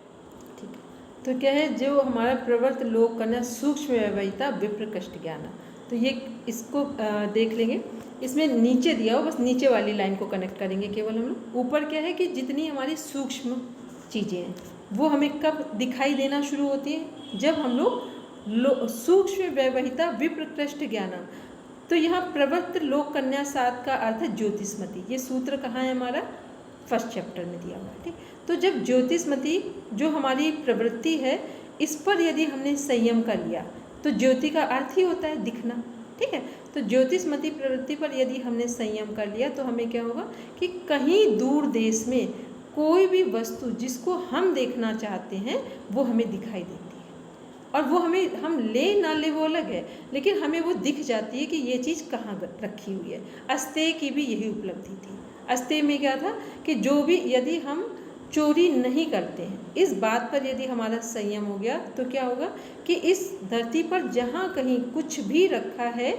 तो क्या है, जो हमारा प्रवर्त लोक कन्या सूक्ष्म व्यवहिता विप्रकृष्ट ज्ञान, तो ये इसको देख लेंगे। इसमें नीचे दिया हो, बस नीचे वाली लाइन को कनेक्ट करेंगे केवल हम लोग। ऊपर क्या है कि जितनी हमारी सूक्ष्म चीज़ें हैं वो हमें कब दिखाई देना शुरू होती है? जब हम लोग सूक्ष्म व्यवहिता विप्रकृष्ट ज्ञानम। तो यहाँ प्रवर्त लोक कन्या सात का अर्थ है ज्योतिषमती। ये सूत्र कहाँ है हमारा? फर्स्ट चैप्टर में दिया हुआ है। ठीक, तो जब ज्योतिषमती जो हमारी प्रवृत्ति है इस पर यदि हमने संयम कर लिया तो ज्योति का अर्थ ही होता है दिखना। ठीक है, तो ज्योतिषमती प्रवृत्ति पर यदि हमने संयम कर लिया तो हमें क्या होगा कि कहीं दूर देश में कोई भी वस्तु जिसको हम देखना चाहते हैं वो हमें दिखाई देती है, और वो हम ले ना ले वो अलग है, लेकिन हमें वो दिख जाती है कि ये चीज़ कहाँ रखी हुई है। अस्तेय की भी यही उपलब्धि थी। अस्तेय में क्या था कि जो भी यदि हम चोरी नहीं करते हैं, इस बात पर यदि हमारा संयम हो गया तो क्या होगा कि इस धरती पर जहाँ कहीं कुछ भी रखा है,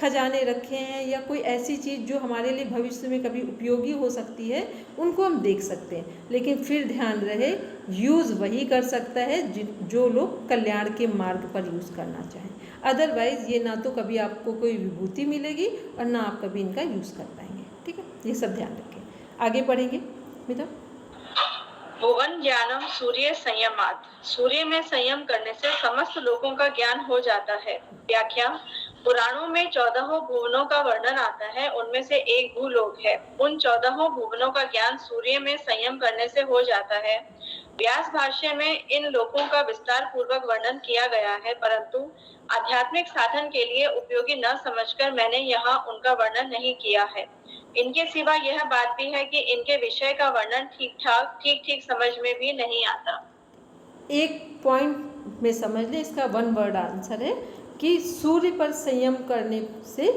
खजाने रखे हैं या कोई ऐसी चीज़ जो हमारे लिए भविष्य में कभी उपयोगी हो सकती है, उनको हम देख सकते हैं। लेकिन फिर ध्यान रहे यूज़ वही कर सकता है जो लोग कल्याण के मार्ग पर यूज़ करना चाहें। अदरवाइज़ ये ना तो कभी आपको कोई विभूति मिलेगी और ना आप कभी इनका यूज़ कर पाएंगे। ठीक है, ये सब ध्यान रखें। आगे बढ़ेंगे मित्र। भुवन ज्ञानम सूर्य संयमात। सूर्य में संयम करने से समस्त लोगों का ज्ञान हो जाता है। व्याख्या, पुराणों में 14 भुवनों का वर्णन आता है, उनमें से एक भूलोक है। उन 14 भुवनों का ज्ञान सूर्य में संयम करने से हो जाता है। व्यास भाष्य में इन लोकों का विस्तार पूर्वक वर्णन किया गया है, परंतु आध्यात्मिक साधन के लिए उपयोगी न समझकर मैंने यहाँ उनका वर्णन नहीं किया है। इनके सिवा यह बात भी है कि इनके विषय का वर्णन ठीक समझ में भी नहीं आता। एक पॉइंट में समझ ले, इसका वन वर्ड आंसर है कि सूर्य पर संयम करने से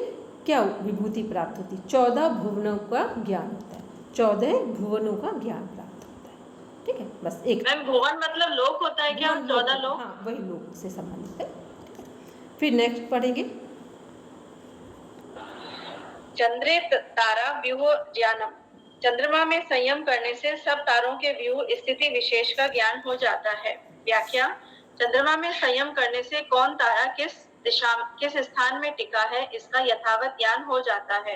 क्या विभूति प्राप्त होती है। 14 भुवनों का ज्ञान होता है, 14 भुवनों का ज्ञान प्राप्त होता है। ठीक है, बस एक मैम भुवन मतलब लोक होता है क्या? 14 लोक, हाँ वही लोक से संबंधित है। फिर नेक्स्ट पढ़ेंगे। चंद्रे तारा व्यूह ज्ञानम। चंद्रमा में संयम करने से सब तारों के व्यूह स्थिति विशेष का ज्ञान हो जाता है। व्याख्या, चंद्रमा में संयम करने से कौन तारा किस स्थान में टिका है इसका यथावत ज्ञान हो जाता है।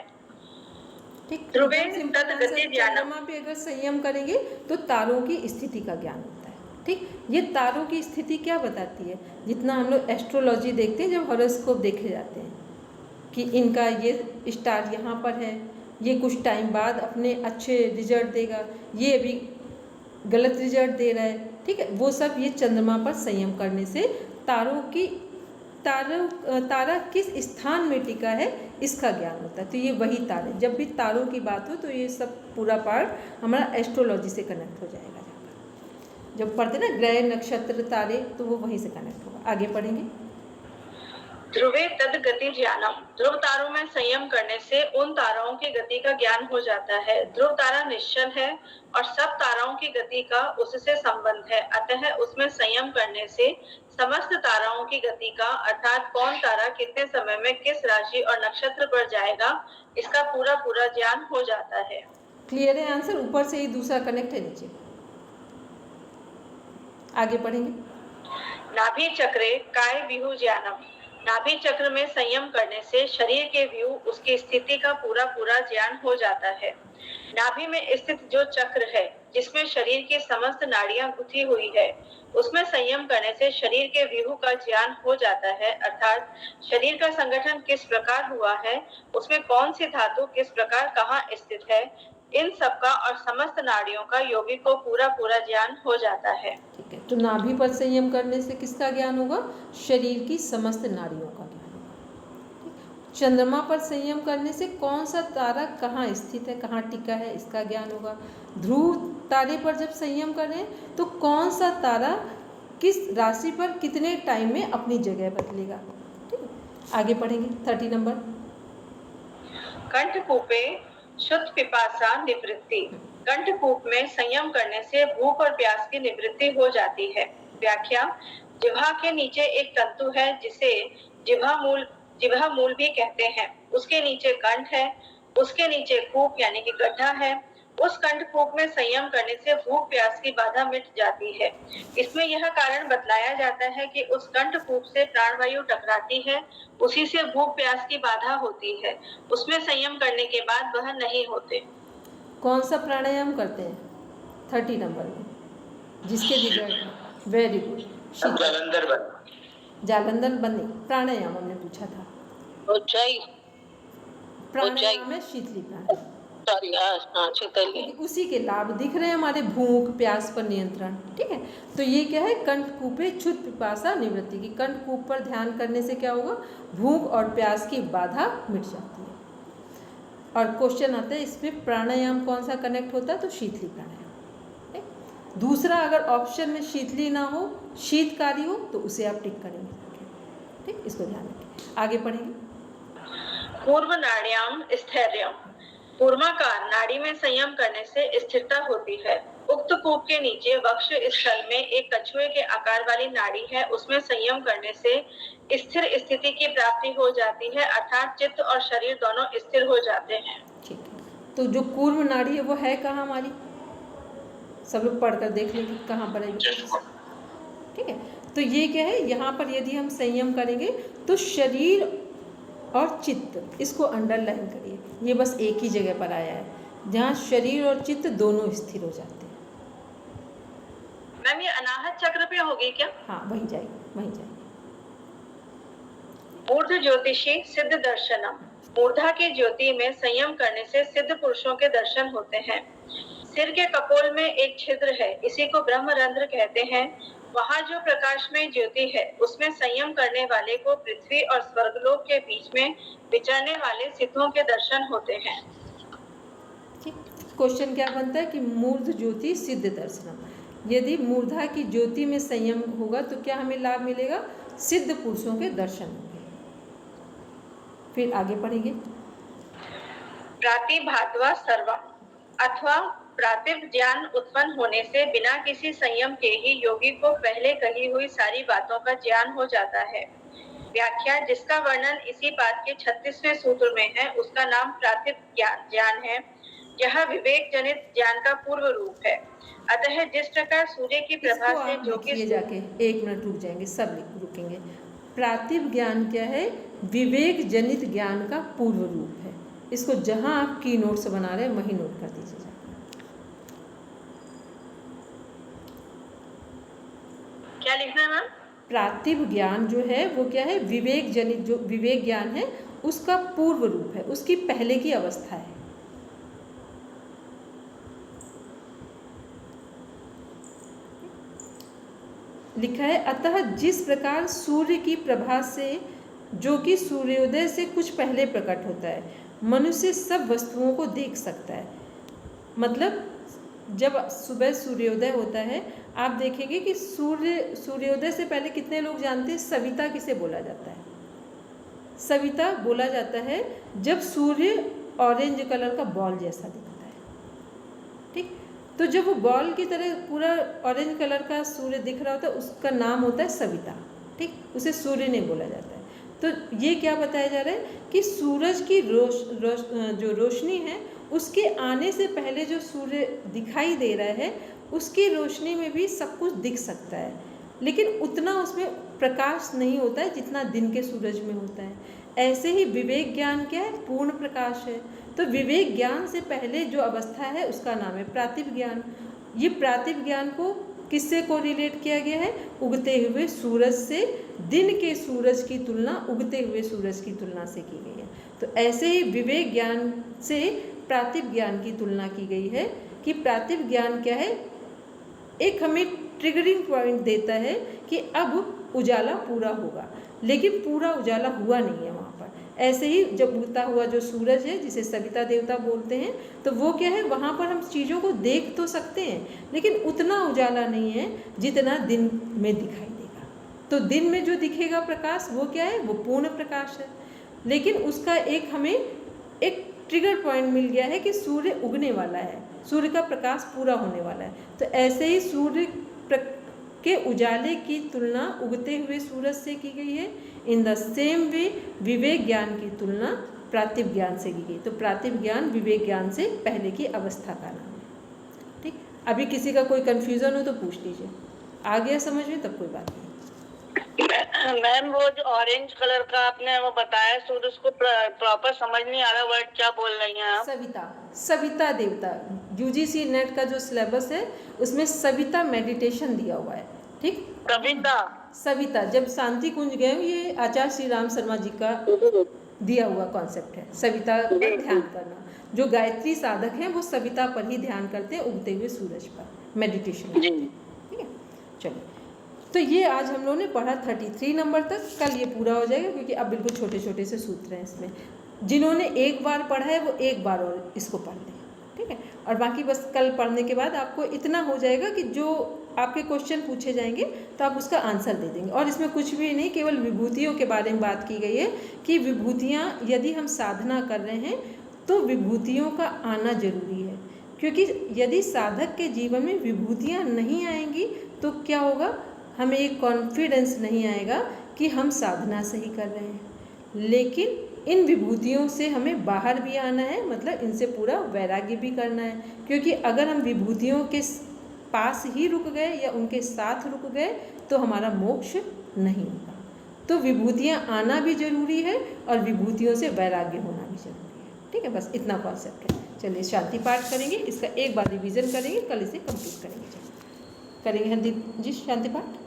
ध्रुवे तद्गति ज्ञानम। चंद्रमा पे अगर संयम करेंगे तो तारों की स्थिति का ज्ञान होता है। ठीक, ये तारों की स्थिति क्या बताती है, जितना हम लोग एस्ट्रोलॉजी देखते हैं, जब हॉरोस्कोप देखे जाते हैं कि इनका ये स्टार यहाँ पर है, ये कुछ टाइम बाद अपने अच्छे रिजल्ट देगा, ये अभी गलत रिजल्ट दे रहा है। ठीक है, वो सब ये चंद्रमा पर संयम करने से तारा किस स्थान में टिका है इसका ज्ञान होता है। तो ये वही तारे, जब भी तारों की बात हो तो ये सब पूरा पार्ट हमारा एस्ट्रोलॉजी से कनेक्ट हो जाएगा। जब पढ़ते ना ग्रह नक्षत्र तारे, तो वो वहीं से कनेक्ट होगा। आगे पढ़ेंगे। ध्रुवे तद्गति ज्ञानम। ध्रुव तारों में संयम करने से उन ताराओं की गति का ज्ञान हो जाता है। ध्रुव तारा निश्चल है और सब ताराओं की गति का उससे संबंध है, अतः उसमें संयम करने से समस्त ताराओं की गति का, अर्थात कौन तारा कितने समय में किस राशि और नक्षत्र पर जाएगा, इसका पूरा ज्ञान हो जाता है। क्लियर है आंसर? ऊपर से ही दूसरा कनेक्ट है नीचे। आगे पढ़ेंगे। नाभि चक्रे काय व्यूह ज्ञानम। नाभि चक्र में संयम करने से शरीर के व्यूह, उसकी स्थिति का पूरा ज्ञान हो जाता है। नाभि में स्थित जो चक्र है जिसमें शरीर की समस्त नाड़ियां गुथी हुई है, उसमें संयम करने से शरीर के व्यूह का ज्ञान हो जाता है, अर्थात शरीर का संगठन किस प्रकार हुआ है, उसमें कौन सी धातु किस प्रकार कहाँ स्थित है, इन सब का और समस्त नाड़ियों का योगी को पूरा ज्ञान हो जाता है। ठीक है, तो नाभि पर संयम करने से किसका ज्ञान होगा? शरीर की समस्त नाड़ियों का ज्ञान होगा। चंद्रमा पर संयम करने से कौन सा तारा कहाँ स्थित है, कहाँ टिका है, इसका ज्ञान होगा। ध्रुव तारे पर जब संयम करें तो कौन सा तारा किस राशि पर कितने टाइम में अपनी जगह बदलेगा। ठीक है, आगे पढ़ेंगे। 30 नंबर। कंठकूपे शुद्ध पिपासा निवृत्ति। कंठकूप में संयम करने से भूख और प्यास की निवृत्ति हो जाती है। व्याख्या, जिह्वा के नीचे एक तंतु है जिसे जिह्वा मूल भी कहते हैं। उसके नीचे कंठ है, उसके नीचे कूप यानी कि गड्ढा है। उस कंठकूप में संयम करने से भूख प्यास की बाधा मिट जाती है। इसमें यह कारण बतलाया जाता है कि उस कंठकूप से प्राणवायु टकराती है, उसी से भूख प्यास की बाधा होती है। उसमें संयम करने के बाद वह नहीं होते। कौन सा प्राणायाम करते हैं? 30 नंबर में जिसके रिजल्ट वेरी गुड। जालंधर बंदी प्राणायाम हमने पूछा था। उज्जयी प्राणायाम है शीतली प्राणायाम। सॉरी, हाँ शीतल क्योंकि उसी के लाभ दिख रहे हैं हमारे, भूख प्यास पर नियंत्रण। ठीक है, तो ये क्या है, कंठकूपे क्षुत पिपासा निवृत्ति की। कंठकूप पर ध्यान करने से क्या होगा, भूख और प्यास की बाधा मिट जाती है। और क्वेश्चन आता है इसमें प्राणायाम कौन सा कनेक्ट होता है, तो शीतली प्राणायाम। ठीक, दूसरा अगर ऑप्शन में शीतली ना हो, शीतकारी हो, तो उसे आप टिक करेंगे। ठीक, इसको ध्यान रखें। आगे पढ़ेंगे। पूर्व नाड़ियाम स्थैर्यम, पूर्वाकार नाड़ी में संयम करने से स्थिरता होती है। उक्त कूप के नीचे वक्ष स्थल में एक कछुए के आकार वाली नाड़ी है, उसमें संयम करने से स्थिर स्थिति की प्राप्ति हो जाती है, अर्थात चित्त और शरीर दोनों स्थिर हो जाते हैं। ठीक है, तो जो पूर्व नाड़ी है वो है कहाँ हमारी, सब लोग पढ़कर देख लेंगे कहाँ पर है। ठीक है, तो ये क्या है, यहाँ पर यदि हम संयम करेंगे तो शरीर और चित्त, इसको अंडरलाइन करिए, ये बस एक ही जगह पर आया है जहाँ शरीर और चित्त दोनों स्थिर हो जाते हैं। मैम ये अनाहत चक्र पे होगी क्या? हाँ, वहीं जाएगी, वहीं जाएगी। मूर्ध ज्योतिषी सिद्ध दर्शनम, मूर्धा की ज्योति में संयम करने से सिद्ध पुरुषों के दर्शन होते हैं। सिर के कपोल में एक छिद्र है, इसी को ब्रह्मरंध्र कहते हैं। वहाँ जो प्रकाशमय ज्योति है, उसमें संयम करने वाले को पृथ्वी और स्वर्गलोक के बीच में विचरने वाले सिद्धों के दर्शन होते हैं। ठीक, क्वेश्चन क्या बनता है कि मूर्ध ज्योति सिद्ध दर्शनम, यदि मूर्धा की ज्योति में संयम होगा तो क्या हमें लाभ मिलेगा, सिद्ध पुरुषों के दर्शन होंगे। फिर आगे पढ़ेंगे। प्रातिभात्वा सर्वम, अथवा प्रातिभ ज्ञान उत्पन्न होने से बिना किसी संयम के ही योगी को पहले कही हुई सारी बातों का ज्ञान हो जाता है। व्याख्या, जिसका वर्णन इसी बात के 36वें सूत्र में है, उसका नाम प्रातिभ ज्ञान है। यह विवेक जनित ज्ञान का पूर्व रूप है। अतः जिस प्रकार सूर्य की प्रभा से जो कि जाके 1 मिनट रुक जाएंगे, सब रुकेंगे। प्रातिभ ज्ञान क्या है, विवेक जनित ज्ञान का पूर्व रूप है। इसको जहां आप की नोट्स बना रहे हैं वहीं नोट कर दीजिए। क्या लिखना है मैम? प्रातिभ ज्ञान जो है वो क्या है, विवेक जनित जो विवेक ज्ञान है उसका पूर्व रूप है, उसकी पहले की अवस्था है। लिखा है, अतः जिस प्रकार सूर्य की प्रभा से, जो कि सूर्योदय से कुछ पहले प्रकट होता है, मनुष्य सब वस्तुओं को देख सकता है। मतलब जब सुबह सूर्योदय होता है, आप देखेंगे कि सूर्योदय से पहले कितने लोग जानते हैं सविता किसे बोला जाता है। सविता बोला जाता है जब सूर्य ऑरेंज कलर का बॉल जैसा दिखता है। ठीक, तो जब वो बॉल की तरह पूरा ऑरेंज कलर का सूर्य दिख रहा होता है, उसका नाम होता है सविता। ठीक, उसे सूर्य नहीं बोला जाता है। तो ये क्या बताया जा रहा है कि सूरज की जो रोशनी है, उसके आने से पहले जो सूर्य दिखाई दे रहा है, उसकी रोशनी में भी सब कुछ दिख सकता है, लेकिन उतना उसमें प्रकाश नहीं होता है जितना दिन के सूरज में होता है। ऐसे ही विवेक ज्ञान क्या है, पूर्ण प्रकाश है। तो विवेक ज्ञान से पहले जो अवस्था है उसका नाम है प्रातिभ ज्ञान। ये प्रातिभ ज्ञान को किससे को रिलेट किया गया है, उगते हुए सूरज से। दिन के सूरज की तुलना उगते हुए सूरज की तुलना से की गई है। तो ऐसे ही विवेक ज्ञान से प्रातिभ ज्ञान की तुलना की गई है कि प्रातिभ ज्ञान क्या है, एक हमें ट्रिगरिंग पॉइंट देता है कि अब उजाला पूरा होगा, लेकिन पूरा उजाला हुआ नहीं है वहाँ पर। ऐसे ही जब उगता हुआ जो सूरज है, जिसे सविता देवता बोलते हैं, तो वो क्या है, वहाँ पर हम चीज़ों को देख तो सकते हैं, लेकिन उतना उजाला नहीं है जितना दिन में दिखाई देगा। तो दिन में जो दिखेगा प्रकाश वो क्या है, वो पूर्ण प्रकाश है, लेकिन उसका एक हमें एक ट्रिगर पॉइंट मिल गया है कि सूर्य उगने वाला है, सूर्य का प्रकाश पूरा होने वाला है। तो ऐसे ही सूर्य के उजाले की तुलना उगते हुए सूरज से की गई है। इन द सेम वे विवेक ज्ञान की तुलना प्रातिभ ज्ञान से की गई। तो प्रातिभ ज्ञान विवेक ज्ञान से पहले की अवस्था का नाम है। ठीक, अभी किसी का कोई कन्फ्यूज़न हो तो पूछ लीजिए, आ गया समझ में तब कोई बात नहीं। मैम वो जो ऑरेंज कलर का आपने वो बताया सूर्य, उसको प्रॉपर समझ नहीं आ रहा वर्ड क्या बोल रही हैं आप? सविता, सविता देवता। यूजीसी नेट का जो सिलेबस है उसमें सविता मेडिटेशन दिया हुआ है। ठीक, कविता सविता। जब शांति कुंज गए, ये आचार्य श्री राम शर्मा जी का दिया हुआ कॉन्सेप्ट है, सविता पर ध्यान करना। जो गायत्री साधक हैं वो सविता पर ही ध्यान करते हैं, उगते हुए सूरज पर मेडिटेशन करते हैं। ठीक है, चलिए, तो ये आज हम लोगों ने पढ़ा 33 नंबर तक। कल ये पूरा हो जाएगा क्योंकि अब बिल्कुल छोटे छोटे से सूत्र हैं इसमें। जिन्होंने एक बार पढ़ा है वो एक बार और इसको पढ़ लें। ठीक है, और बाकी बस कल पढ़ने के बाद आपको इतना हो जाएगा कि जो आपके क्वेश्चन पूछे जाएंगे तो आप उसका आंसर दे देंगे। और इसमें कुछ भी नहीं, केवल विभूतियों के बारे में बात की गई है कि विभूतियाँ यदि हम साधना कर रहे हैं तो विभूतियों का आना जरूरी है, क्योंकि यदि साधक के जीवन में विभूतियाँ नहीं आएंगी तो क्या होगा, हमें एक कॉन्फिडेंस नहीं आएगा कि हम साधना सही कर रहे हैं। लेकिन इन विभूतियों से हमें बाहर भी आना है, मतलब इनसे पूरा वैराग्य भी करना है, क्योंकि अगर हम विभूतियों के पास ही रुक गए या उनके साथ रुक गए तो हमारा मोक्ष नहीं होगा। तो विभूतियाँ आना भी जरूरी है और विभूतियों से वैराग्य होना भी जरूरी है। ठीक है, बस इतना कॉन्सेप्ट है। चलिए शांति पाठ करेंगे, इसका एक बार रिवीजन करेंगे, कल इसे कंप्लीट करेंगे हरदीप जी शांति पाठ।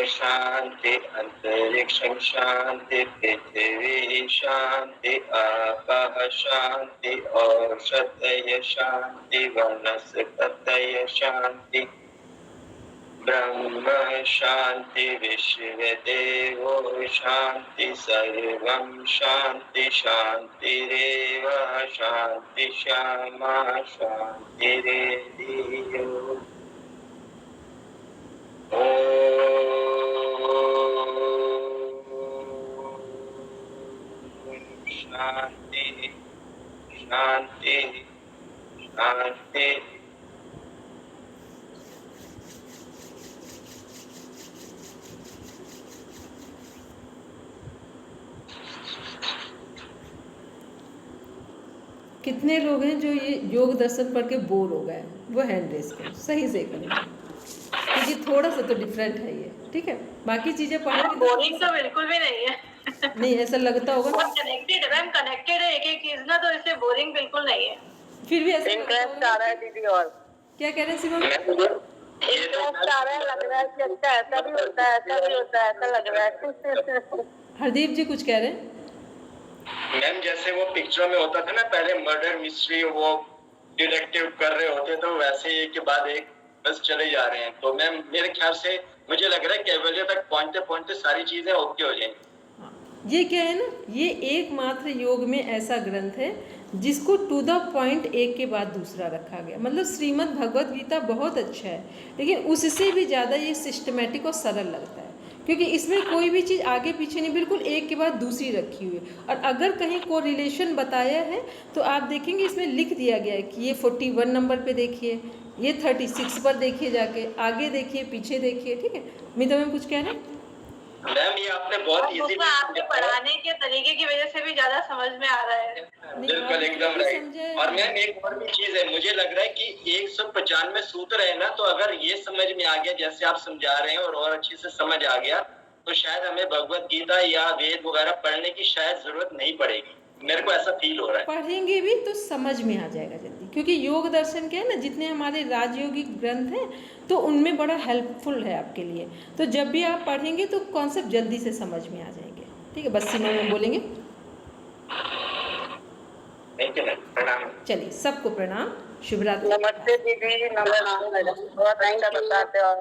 शांति, अंतरिक्षं शांति, पृथिवी शांति, आपः शांति, औषधय शांति, वनस्पतय शांति, ब्रह्म शांति, विश्वदेवो शांति, सर्वं शांति, शांतिरेव शांति, श्यामा शांतिरेधियो। शांति शांति शांति। कितने लोग हैं जो ये योग दर्शन पढ़ के बोर हो गए, वो हैंड रेस करो, सही से करेंगे क्योंकि थोड़ा सा तो डिफरेंट है ये। ठीक है, बाकी चीजें पढ़ेंगे। बोरिंग तो बिल्कुल भी नहीं है। नहीं, ऐसा लगता होगा ना, कनेक्टेड है एक एक चीज ना, तो इससे बोरिंग बिल्कुल नहीं है। फिर भी ऐसा इंटरेस्ट आ रहा है दीदी। और क्या कह रहे हैं शिवम? इंटरेस्ट आ रहा है, लग रहा है कि अच्छा ऐसा भी होता है, ऐसा भी होता है, ऐसा लग रहा है। हरदीप जी कुछ कह रहे हैं? मैम जैसे वो पिक्चरों में होता था ना, पहले मर्डर मिस्ट्री वो डिटेक्टिव कर रहे होते, तो वैसे एक के बाद एक बस चले जा रहे हैं। तो मैम मेरे ख्याल से मुझे लग रहा है कैवलिया तक पहुंचते पहुंचते सारी चीजें ओके हो जाएंगी। ये क्या है ना, ये एकमात्र योग में ऐसा ग्रंथ है जिसको टू द पॉइंट एक के बाद दूसरा रखा गया। मतलब श्रीमद् भगवद गीता बहुत अच्छा है, लेकिन उससे भी ज़्यादा ये सिस्टमेटिक और सरल लगता है, क्योंकि इसमें कोई भी चीज़ आगे पीछे नहीं, बिल्कुल एक के बाद दूसरी रखी हुई है। और अगर कहीं को रिलेशन बताया है तो आप देखेंगे इसमें लिख दिया गया है कि ये 41 नंबर पे देखिए, ये 36 पर देखिए, जाके आगे देखिए, पीछे देखिए। ठीक है, मीता मैम कुछ कह रहे हैं? मैम ये आपने बहुत इजीली आपके पढ़ाने के तरीके की वजह से भी ज्यादा समझ में आ रहा है। बिल्कुल एकदम राइट। और मैम एक और भी चीज है, मुझे लग रहा है कि 195 सूत्र है ना, तो अगर ये समझ में आ गया जैसे आप समझा रहे हैं और अच्छे से समझ आ गया, तो शायद हमें भगवत गीता या वेद वगैरह पढ़ने की शायद जरूरत नहीं पड़ेगी। मेरे को ऐसा फील हो रहा है। पढ़ेंगे भी तो समझ में आ जाएगा जल्दी, क्योंकि योग दर्शन क्या है ना, जितने हमारे राजयोगिक ग्रंथ हैं तो उनमें बड़ा हेल्पफुल है आपके लिए। तो जब भी आप पढ़ेंगे तो कॉन्सेप्ट जल्दी से समझ में आ जाएंगे। ठीक है, बस सीमा में बोलेंगे। प्रणाम। चलिए, सबको प्रणाम, शुभ रात्रि। नमस्ते दीदी। नमस्ते मैडम, बहुत अच्छा बताते हो।